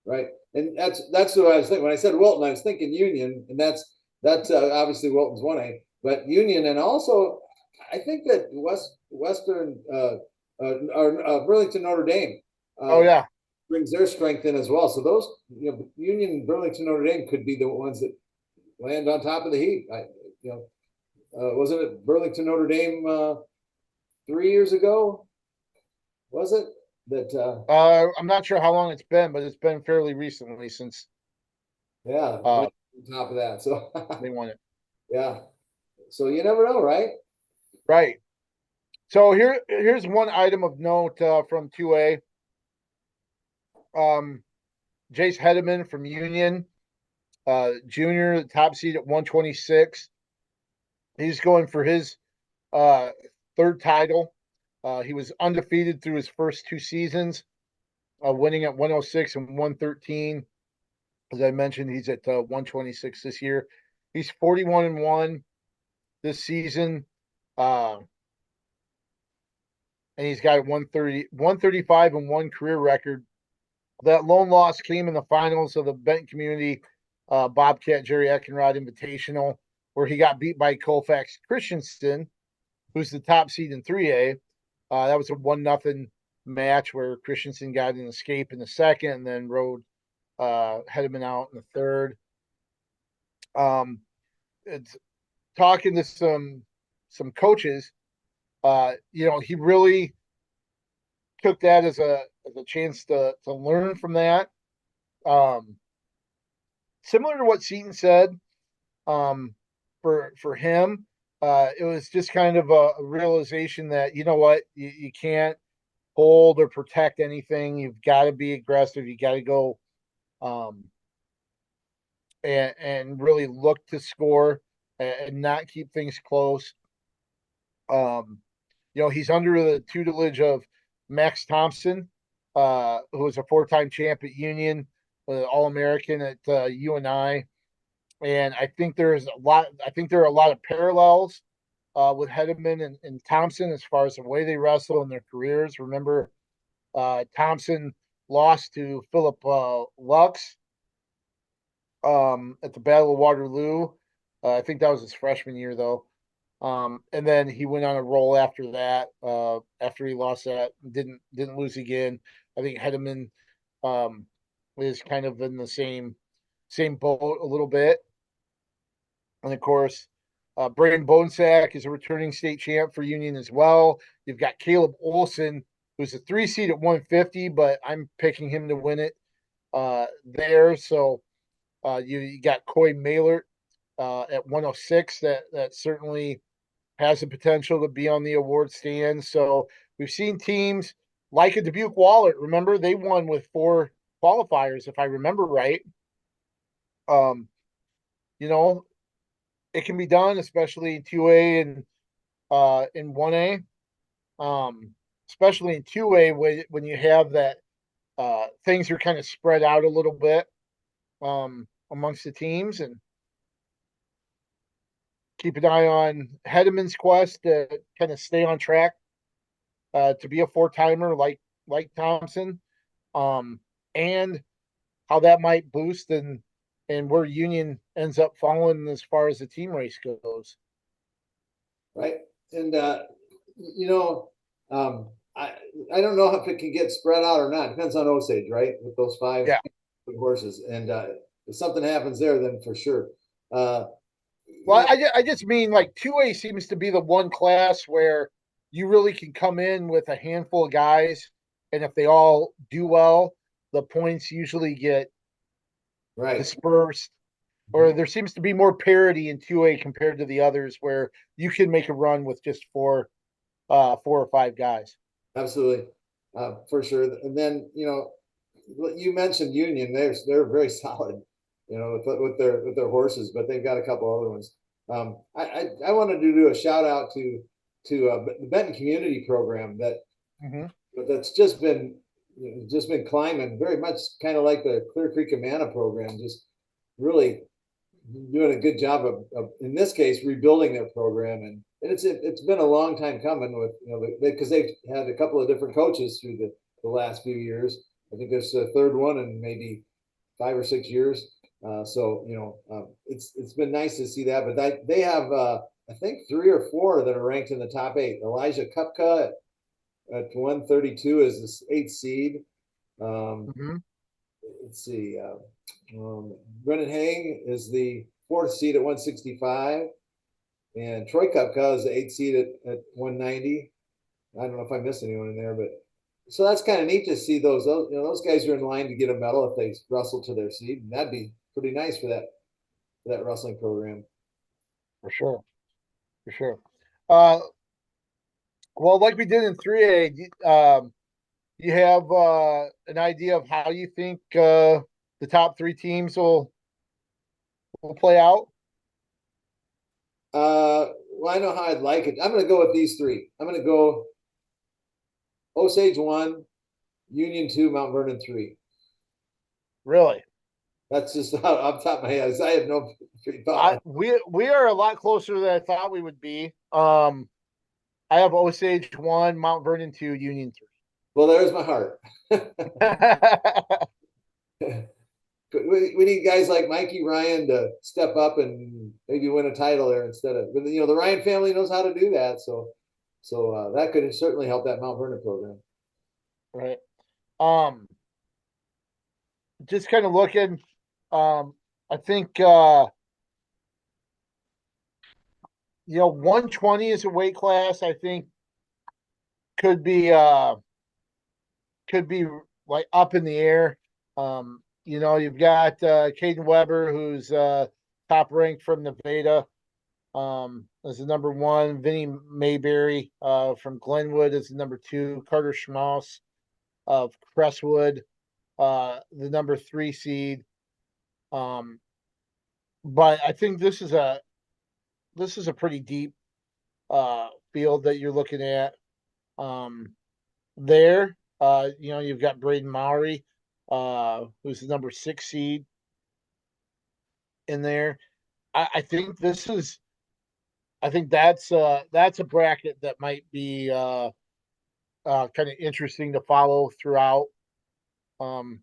B: Right. And that's what I was thinking when I said Wilton. I was thinking Union, and that's obviously Wilton's 1A, but Union, and also I think that Western or Burlington Notre Dame
A: Oh
B: uh,
A: yeah,
B: brings their strength in as well. So those Union, Burlington, Notre Dame could be the ones that land on top of the heap. Wasn't it Burlington Notre Dame 3 years ago? Was it that?
A: I'm not sure how long it's been, but it's been fairly recently since
B: Yeah,
A: uh,
B: went on top of that. So
A: they won it.
B: yeah, so you never know, right?
A: Right. So here's one item of note from 2A. Um, Jace Hedeman from Union, junior, top seed at 126. He's going for his uh, 3rd title. He was undefeated through his first 2 seasons, winning at 106 and 113. As I mentioned, he's at 126 this year. He's 41-1 this season. And he's got 130, 135 and 1 career record. That lone loss came in the finals of the Benton Community Bobcat Jerry Eckenrod Invitational, where he got beat by Colfax Christensen, who's the top seed in 3A. That was a 1-0 match where Christensen got an escape in the second and then rode Hedeman out in the third. It's talking to some coaches. He really took that as a chance to learn from that. Similar to what Seton said, for him, it was just kind of a realization that what you can't hold or protect anything. You've got to be aggressive. You got to go um, and really look to score and not keep things close. Um, he's under the tutelage of Max Thompson, who was a 4-time champ at Union, All-American at UNI. And I think there's a lot. I think there are a lot of parallels with Hedeman and Thompson as far as the way they wrestle in their careers. Remember, Thompson lost to Philip Lux at the Battle of Waterloo. I think that was his freshman year, though. And then he went on a roll after that. After he lost that, didn't lose again. I think Hedeman is kind of in the same boat a little bit. And of course, Braden Bonesack is a returning state champ for Union as well. You've got Caleb Olson, who's a 3 seed at 150, but I'm picking him to win it there. So you got Coy Maylert at 106. That certainly has the potential to be on the award stand. So we've seen teams like a Dubuque Wahlert. Remember, they won with 4 qualifiers, if I remember right. Um, you know, it can be done, especially in 2A and in 1A. Especially in 2A when you have that things are kind of spread out a little bit amongst the teams, and keep an eye on Hedeman's quest to kind of stay on track to be a 4-timer like Thompson, and how that might boost and where Union ends up falling as far as the team race goes.
B: Right. And you know, I don't know if it can get spread out or not. Depends on Osage, right? With those 5
A: Yeah.
B: horses, and if something happens there, then for sure.
A: Well, I just mean like 2A seems to be the one class where you really can come in with a handful of guys, and if they all do well, the points usually get
B: right.
A: dispersed, or there seems to be more parity in 2A compared to the others, where you can make a run with just 4 or 5 guys.
B: Absolutely, for sure. And then you mentioned Union. They're very solid, with their horses, but they've got a couple other ones. I wanted to do a shout out to the Benton Community Program that's just been climbing very much, kind of like the Clear Creek Amana program, just really doing a good job of in this case rebuilding their program, and it's been a long time coming with because they've had a couple of different coaches through the last few years. I think there's a third one in maybe 5 or 6 years. So it's been nice to see that. But they have I think 3 or 4 that are ranked in the top 8. Elijah Kupka at 132 is the 8th seed. Let's see. Brennan Hang is the 4th seed at 165, and Troy Kupka is the 8th seed at 190. I don't know if I missed anyone in there, but so that's kind of neat to see those guys are in line to get a medal if they wrestle to their seed, and that'd be pretty nice for that wrestling program.
A: For sure. Well, like we did in 3A, you have an idea of how you think the top 3 teams will play out?
B: Well, I know how I'd like it. I'm going to go with these 3. I'm going to go Osage 1, Union 2, Mount Vernon 3.
A: Really?
B: That's just off the top of my head. I have no thought.
A: We are a lot closer than I thought we would be. I have Osage 1, Mount Vernon 2, Union 3.
B: Well, there's my heart. We need guys like Mikey Ryan to step up and maybe win a title there instead of, but the Ryan family knows how to do that. So that could certainly help that Mount Vernon program.
A: Right. Just kind of looking, I think, 120 is a weight class, I think could be like up in the air. You've got Caden Weber, who's top ranked from Nevada, as the number 1. Vinny Mayberry from Glenwood is the number 2. Carter Schmaus of Crestwood, the number 3 seed. But I think this is a pretty deep field that you're looking at there. You've got Braden Maury, who's the number 6 seed in there. I think that's a bracket that might be kind of interesting to follow throughout. Um,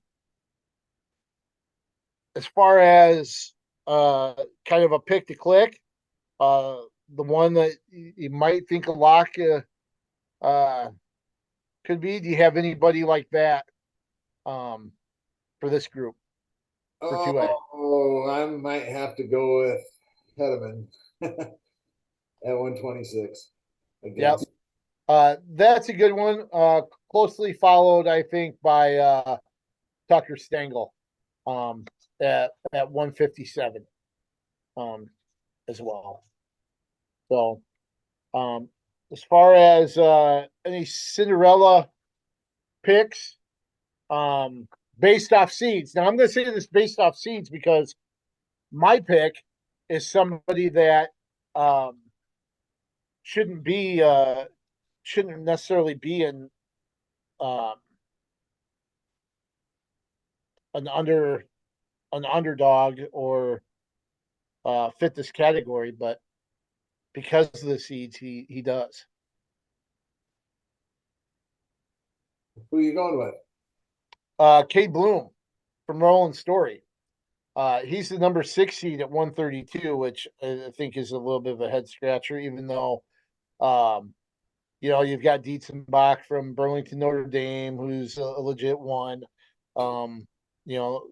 A: as far as kind of a pick to click, uh, the one that you might think a lock uh, could be. Do you have anybody like that um, for this group for 2A?
B: Oh, I might have to go with Hedeman at 126, I
A: Yep.
B: guess.
A: That's a good one. Closely followed, I think, by Tucker Stengel um, at 157 um, as well. So, um, as far as any Cinderella picks, um, based off seeds. Now, I'm going to say this based off seeds because my pick is somebody that um, shouldn't be shouldn't necessarily be in um, an underdog or fit this category, but because of the seeds, he does.
B: Who are you going with?
A: Cade Bloom from Roland Story. He's the number 6 seed at 132, which I think is a little bit of a head scratcher, even though um, you've got Dietzenbach from Burlington Notre Dame, who's a legit one. Um, you know,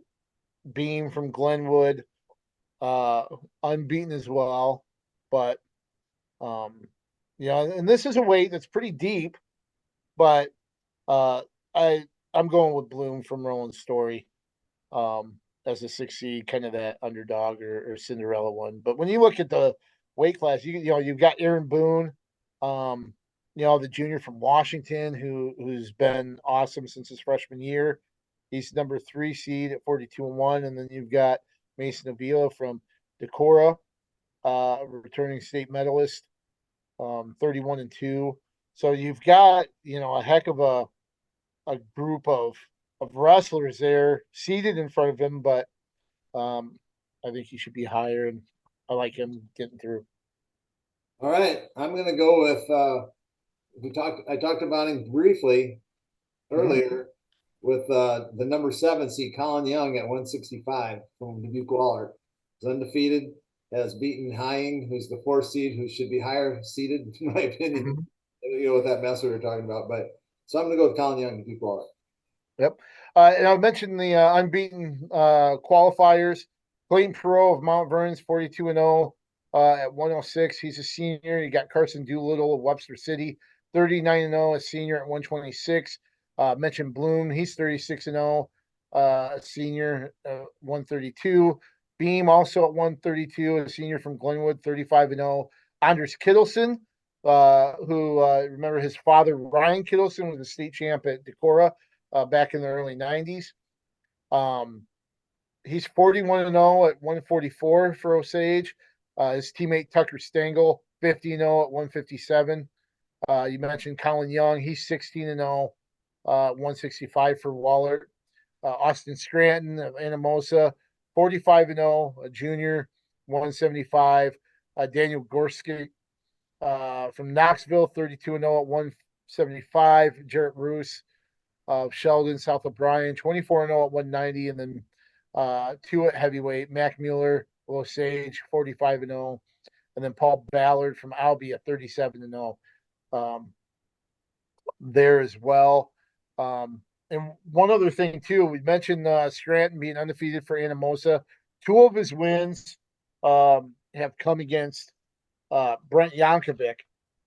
A: Beam from Glenwood, uh, unbeaten as well. But um, and this is a weight that's pretty deep, but uh, I I'm going with Bloom from Roland Story as a 6 seed, kind of that underdog or Cinderella one. But when you look at the weight class, you've got Aaron Boone, um, the junior from Washington who's been awesome since his freshman year. He's number 3 seed at 42-1, and then you've got Mason Avila from Decorah, returning state medalist, 31-2. So you've got a heck of a group of wrestlers there seated in front of him, but I think he should be higher, and I like him getting through.
B: All right, I'm going to go with I talked about him briefly
A: Mm-hmm.
B: earlier with the number 7 seed Colin Young at 165 from Dubuque Waller. He's undefeated, has beaten Hying, who's the 4th seed, who should be higher seeded, in my opinion.
A: Mm-hmm.
B: With that mess we were talking about. But so I'm going to go with Colin Young, Dubuque Waller.
A: Yep. And I mentioned the unbeaten qualifiers. Clayton Perot of Mount Vernon's 42-0 at 106. He's a senior. You got Carson Doolittle of Webster City, 39-0, a senior at 126. Mentioned Bloom. He's 36-0, a senior, 132. Beam also at 132, a senior from Glenwood, 35-0. Anders Kittleson, who remember his father, Ryan Kittleson, was a state champ at Decorah back in the early 90s. Um, he's 41-0 at 144 for Osage. His teammate Tucker Stengel, 50-0 at 157. You mentioned Colin Young. He's 16-0, 165 for Waller. Austin Scranton of Anamosa, 45-0, a junior, 175. Daniel Gorski from Knoxville, 32-0 at 175. Jarrett Roos of Sheldon, South O'Brien, 24-0 at 190, and then 2 at heavyweight. Mac Mueller, Osage, 45-0, and then Paul Ballard from Albie at 37-0 there as well. And one other thing too, we mentioned Scranton being undefeated for Anamosa. 2 of his wins have come against Brent Yankovic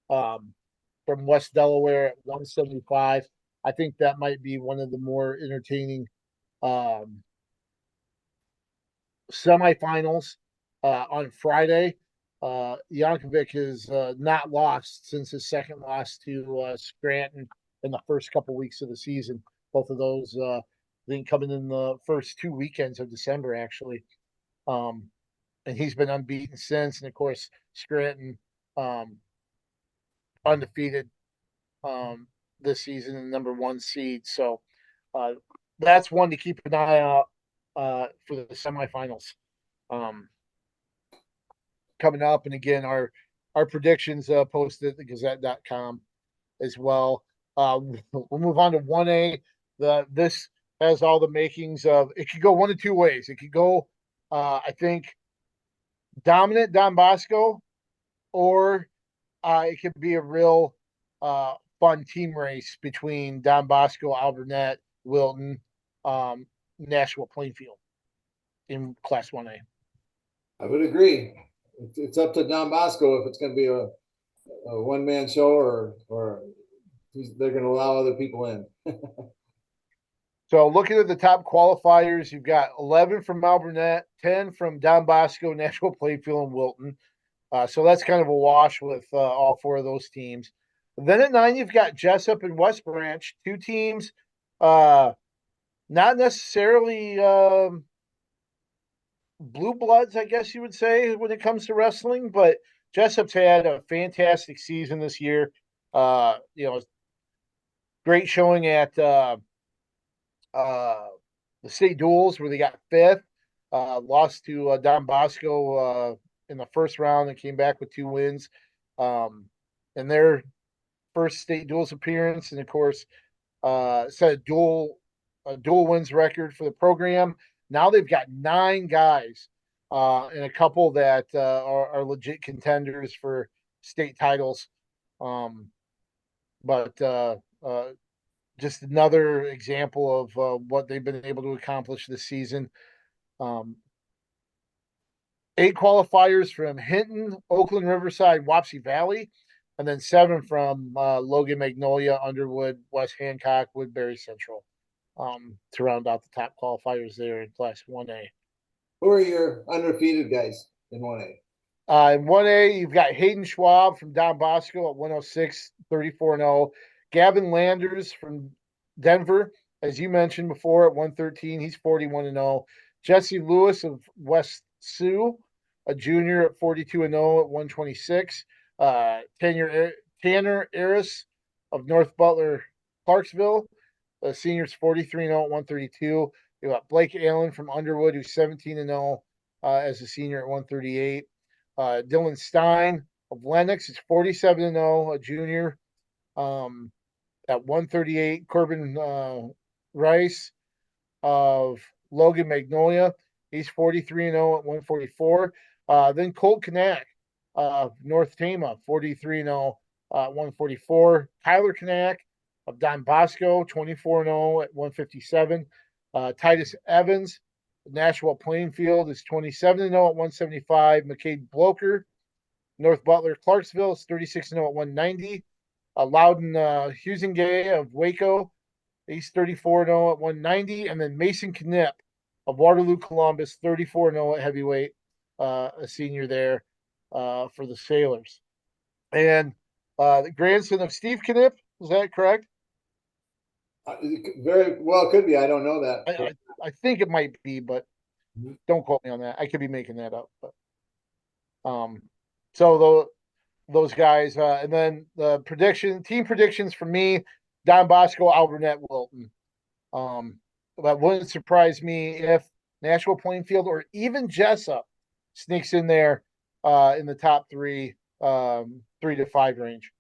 A: um, from West Delaware at 175. I think that might be one of the more entertaining um, semifinals on Friday. Yankovic has not lost since his second loss to Scranton in the first couple weeks of the season. Both of those, I think, coming in the first 2 weekends of December, actually. Um, and he's been unbeaten since. And of course, Scranton um, undefeated this season, the number 1 seed. So uh, that's one to keep an eye out for the semifinals coming up. And again, our predictions posted at the Gazette.com as well. We'll move on to 1A. This has all the makings of it could go one of two ways. It could go, I think, dominant Don Bosco, or it could be a real fun team race between Don Bosco, Alburnett, Wilton, Nashua, Plainfield in Class 1A.
B: I would agree. It's up to Don Bosco if it's going to be a one-man show or they're going to allow other people in.
A: So looking at the top qualifiers, you've got 11 from Alburnett, 10 from Don Bosco, Nashua, Plainfield, and Wilton. So that's kind of a wash with all 4 of those teams. Then at 9, you've got Jessup and West Branch, 2 teams, not necessarily blue bloods, I guess you would say, when it comes to wrestling, but Jessup's had a fantastic season this year. Great showing at the state duels where they got 5th, lost to Don Bosco in the first round and came back with 2 wins. And their first state duels appearance, and of course, set a dual wins record for the program. Now they've got 9 guys and a couple that are legit contenders for state titles. But just another example of what they've been able to accomplish this season. 8 qualifiers from Hinton, Oakland, Riverside, Wapsie Valley, and then 7 from Logan, Magnolia, Underwood, West Hancock, Woodbury Central to round out the top qualifiers there in Class 1A.
B: Who are your undefeated guys in 1A?
A: In 1A, you've got Hayden Schwab from Don Bosco at 106, 34-0. Gavin Landers from Denver, as you mentioned before, at 113. He's 41-0. Jesse Lewis of West Sioux, a junior at 42-0 at 126. Tanner Harris of North Butler, Clarksville, a senior's 43-0 at 132. You got Blake Allen from Underwood, who's 17-0 as a senior at 138. Dylan Stein of Lennox is 47-0, a junior at 138. Corbin Rice of Logan, Magnolia, he's 43-0 at 144. Then Colt Kanak of North Tama, 43-0 at 144. Tyler Kanak of Don Bosco, 24-0 at 157. Titus Evans, Nashua Plainfield, is 27-0 at 175. McCade Bloker, North Butler, Clarksville, is 36-0 at 190. Loudon Husingay of Waco, he's 34-0 at 190. And then Mason Knipp of Waterloo, Columbus, 34-0 at heavyweight, a senior there for the Sailors. And the grandson of Steve Knipp, is that correct?
B: Very well, could be. I don't know that.
A: I think it might be, but don't quote me on that. I could be making that up. But so those guys, and then the team predictions for me: Don Bosco, Alburnett, Wilton. That wouldn't surprise me if Nashua, Plainfield, or even Jessup sneaks in there in the top 3, 3 to 5 range.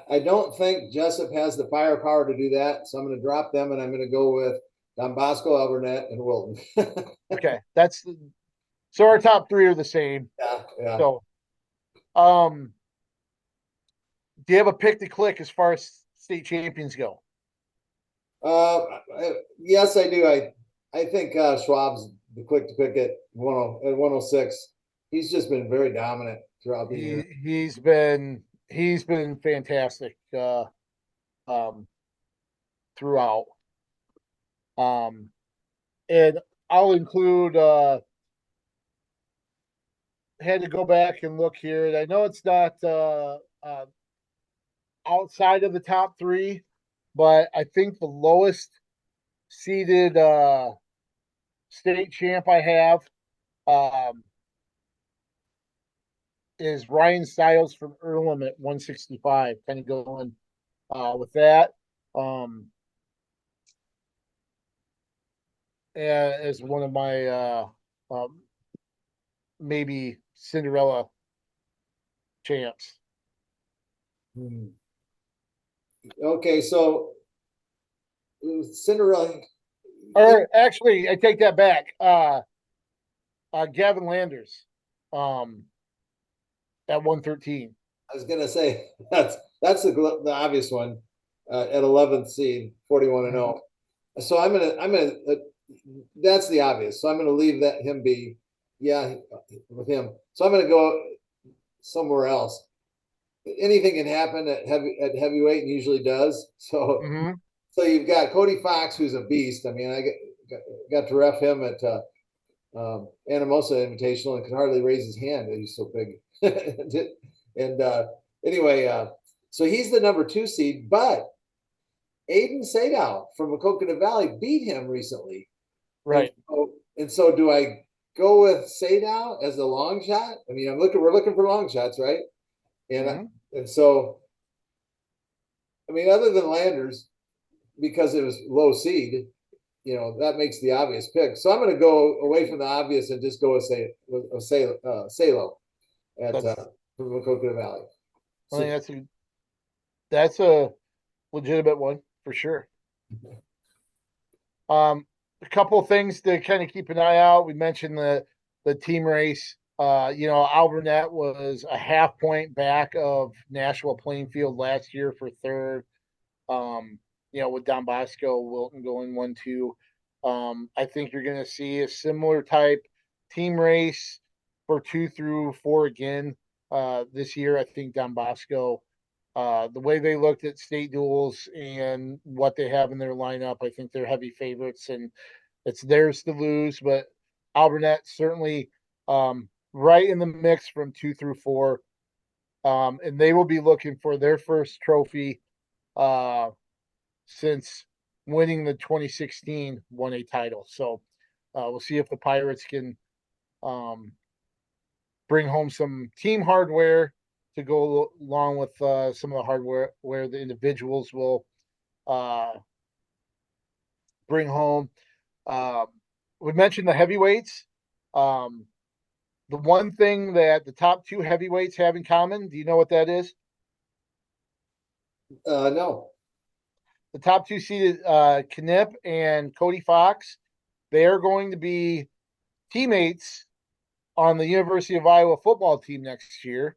B: I don't think Jessup has the firepower to do that, so I'm going to drop them, and I'm going to go with Don Bosco, Alburnett, and Wilton.
A: Okay, so our top 3 are the same.
B: Yeah.
A: So, do you have a pick to click as far as state champions go?
B: Yes, I do. I think Schwab's the quick to pick at 106. He's just been very dominant throughout the year.
A: He's been fantastic throughout. And I'll include had to go back and look here, and I know it's not outside of the top 3, but I think the lowest seeded state champ I have is Ryan Stiles from Earlham at 165, kind of going with that. Um, as one of my um, maybe Cinderella champs.
B: Hmm. Okay, so Cinderella.
A: Or actually, I take that back. Gavin Landers, um, at 113.
B: I was gonna say that's the obvious one at 11th seed, 41 and 0. So I'm gonna that's the obvious. So I'm gonna leave that him be, yeah, with him. So I'm gonna go somewhere else. Anything can happen at heavyweight, and usually does. So
A: Mm-hmm.
B: so you've got Cody Fox, who's a beast. I mean, got to ref him at Anamosa Invitational and could hardly raise his hand. He's so big. and anyway, so he's the number 2 seed, but Aiden Sadow from Coconut Valley beat him recently. And
A: Right.
B: so do I go with Sadow as a long shot? I mean, we're looking for long shots, right? And
A: Mm-hmm.
B: and so I mean, other than Landers, because it was low seed, that makes the obvious pick. So I'm going to go away from the obvious and just go with Salo at
A: That's
B: from Coconut Valley.
A: I think
B: So
A: that's a legitimate one for sure. A couple of things to kind of keep an eye out. We mentioned the team race. Alburnett was a half point back of Nashua Plainfield last year for third. Um, with Don Bosco, Wilton going 1-2. I think you're going to see a similar type team race for 2 through 4 again this year. I think Don Bosco, the way they looked at state duels and what they have in their lineup, I think they're heavy favorites and it's theirs to lose. But Alburnett certainly right in the mix from 2 through 4. And they will be looking for their first trophy uh, since winning the 2016 1A title. So we'll see if the Pirates can um, bring home some team hardware to go along with some of the hardware where the individuals will uh, bring home. Um, we mentioned the heavyweights. Um, the one thing that the top 2 heavyweights have in common, do you know what that is?
B: no.
A: The top 2 seeded Knipp and Cody Fox, they are going to be teammates on the University of Iowa football team next year.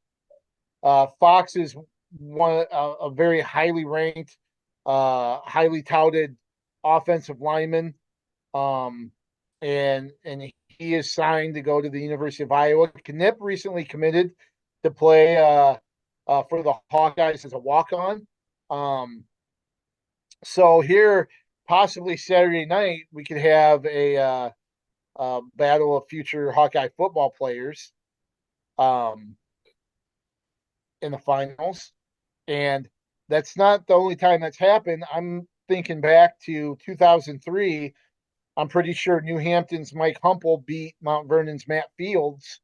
A: Fox is one a very highly ranked, highly touted offensive lineman, and he is signed to go to the University of Iowa. Knipp recently committed to play for the Hawkeyes as a walk on. So here, possibly Saturday night, we could have a battle of future Hawkeye football players um, in the finals. And that's not the only time that's happened. I'm thinking back to 2003. I'm pretty sure New Hampton's Mike Humple beat Mount Vernon's Matt Fields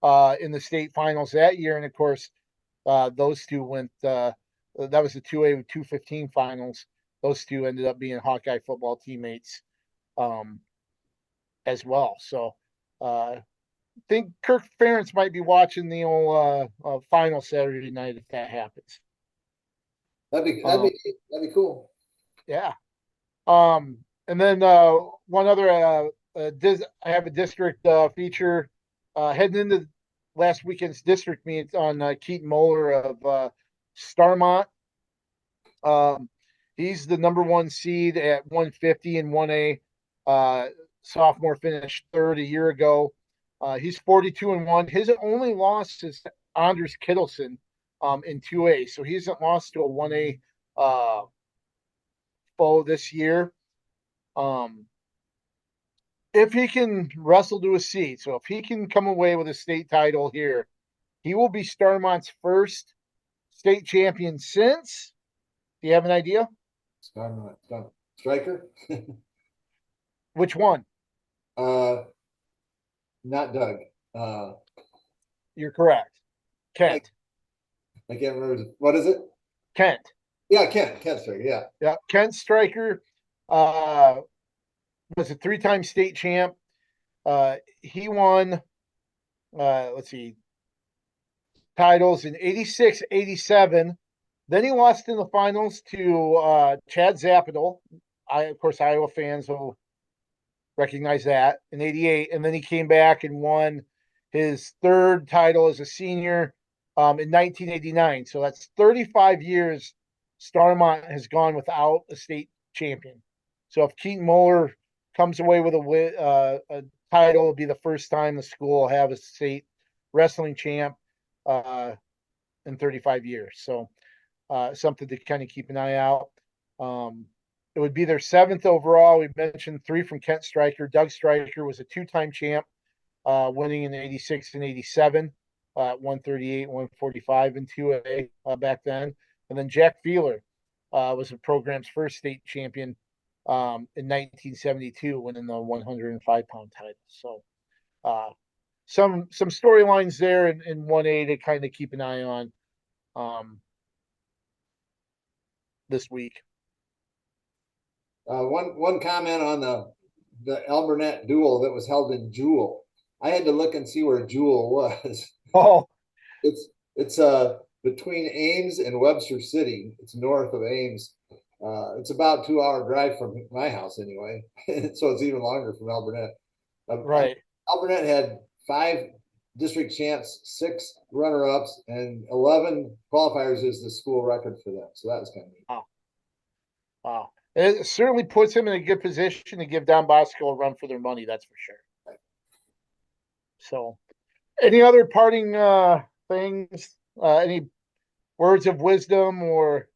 A: in the state finals that year. And of course, those two went, that was the 2A 215 finals. Those two ended up being Hawkeye football teammates um, as well. So I think Kirk Ferentz might be watching the old final Saturday night if that happens. Um,
B: That'd be cool.
A: yeah. And then one other, I have a district feature heading into last weekend's district meet on Keaton Moeller of Starmont. Um, he's the number 1 seed at 150 in 1A. Uh, Sophomore finished third a year ago. He's 42-1. His only loss is Anders Kittleson in 2A. So he hasn't lost to a 1A foe this year. Um, if he can wrestle to a seed, so if he can come away with a state title here, he will be Starmont's first state champion since. Do you have an idea?
B: Striker.
A: Which one?
B: uh, Not Doug. Uh,
A: You're correct.
B: I,
A: Kent.
B: I can't remember. What is it?
A: Kent.
B: Yeah, Kent Striker, yeah.
A: Yeah, Kent Stryker uh, was a three-time state champ. He won, let's see, titles in 86, 87. Then he lost in the finals to Chad Zapital. Of course, Iowa fans will recognize that in 88. And then he came back and won his third title as a senior in 1989. So that's 35 years Starmont has gone without a state champion. So if Keaton Moeller comes away with a title, it'll be the first time the school will have a state wrestling champ uh, in 35 years. So something to kind of keep an eye out. Um, it would be their seventh overall. We mentioned three from Kent Stryker. Doug Stryker was a two-time champ, winning in 86 and 87, 138, 145 in 2A back then. And then Jack Feeler was the program's first state champion in 1972, winning the 105-pound title. So some storylines there in 1A to kind of keep an eye on this week.
B: One comment on the Alburnett duel that was held in Jewell. I had to look and see where Jewell was.
A: Oh,
B: it's between Ames and Webster City. It's north of Ames. It's about a 2-hour drive from my house anyway, so it's even longer from Alburnett.
A: right.
B: Alburnett had 5 district champs, 6 runner-ups, and 11 qualifiers is the school record for them. So that was kind of neat.
A: Wow. Wow. It certainly puts him in a good position to give Don Bosco a run for their money, that's for sure. So, any other parting things? Any words of wisdom or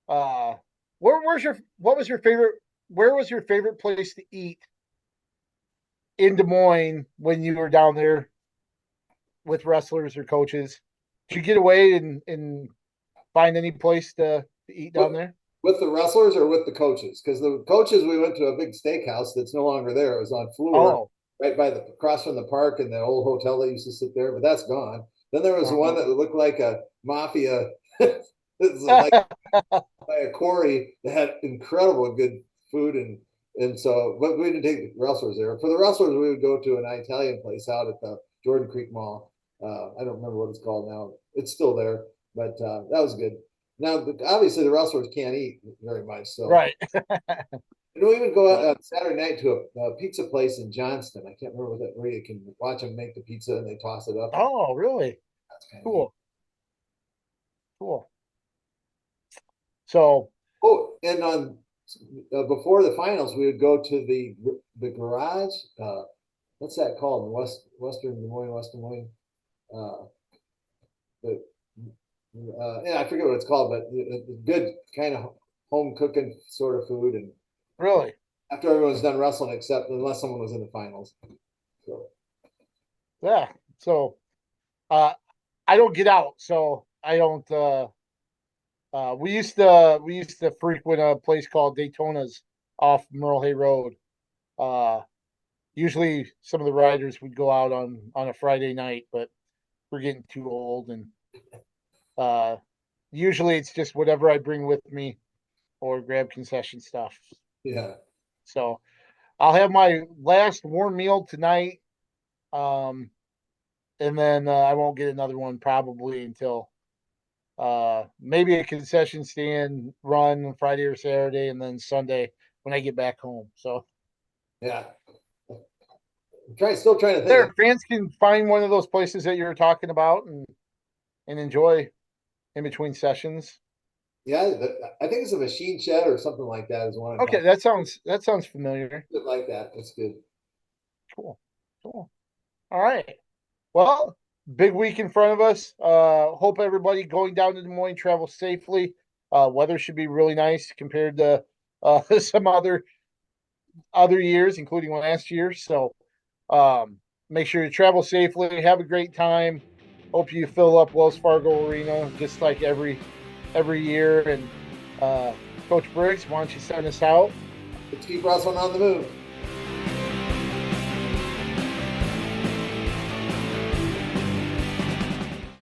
A: what was your favorite? Where was your favorite place to eat in Des Moines when you were down there with wrestlers or coaches? Did you get away and find any place to eat down there?
B: With the wrestlers or with the coaches? Because the coaches, we went to a big steakhouse that's no longer there. It was on Fleur, right by across from the park and the old hotel that used to sit there, but that's gone. Then there was one that looked like a mafia, like by a quarry that had incredible good food and so, but we didn't take the wrestlers there. For the wrestlers, we would go to an Italian place out at the Jordan Creek Mall. I don't remember what it's called now. It's still there, but that was good. Now, obviously, the wrestlers can't eat very much, so
A: right.
B: we would go out on Saturday night to a pizza place in Johnston. I can't remember where you can watch them make the pizza and they toss it up.
A: Oh, really?
B: That's kind of
A: Cool.
B: neat.
A: Cool. So,
B: and on before the finals, we would go to the garage. What's that called? Western Des Moines, West Des Moines. The yeah, I forget what it's called, but good kind of home cooking sort of food. And
A: really,
B: after everyone's done wrestling, except unless someone was in the finals. So
A: yeah. So, I don't get out, so I don't. We used to frequent a place called Daytona's off Merle Hay Road. Usually some of the riders would go out on a Friday night, but we're getting too old, and usually it's just whatever I bring with me or grab concession stuff.
B: yeah.
A: So I'll have my last warm meal tonight, and then I won't get another one probably until maybe a concession stand run Friday or Saturday, and then Sunday when I get back home. So
B: Yeah. Still trying to think.
A: there, fans can find one of those places that you were talking about and enjoy in between sessions.
B: Yeah, I think it's a machine shed or something like that is one.
A: Okay, that sounds familiar.
B: Like that. That's good.
A: Cool. All right. Well, big week in front of us. Hope everybody going down to Des Moines travels safely. Weather should be really nice compared to some other years, including last year. So make sure you travel safely. Have a great time. Hope you fill up Wells Fargo Arena just like every year. And Coach Briggs, why don't you send us out?
B: Let's keep wrestling on the move.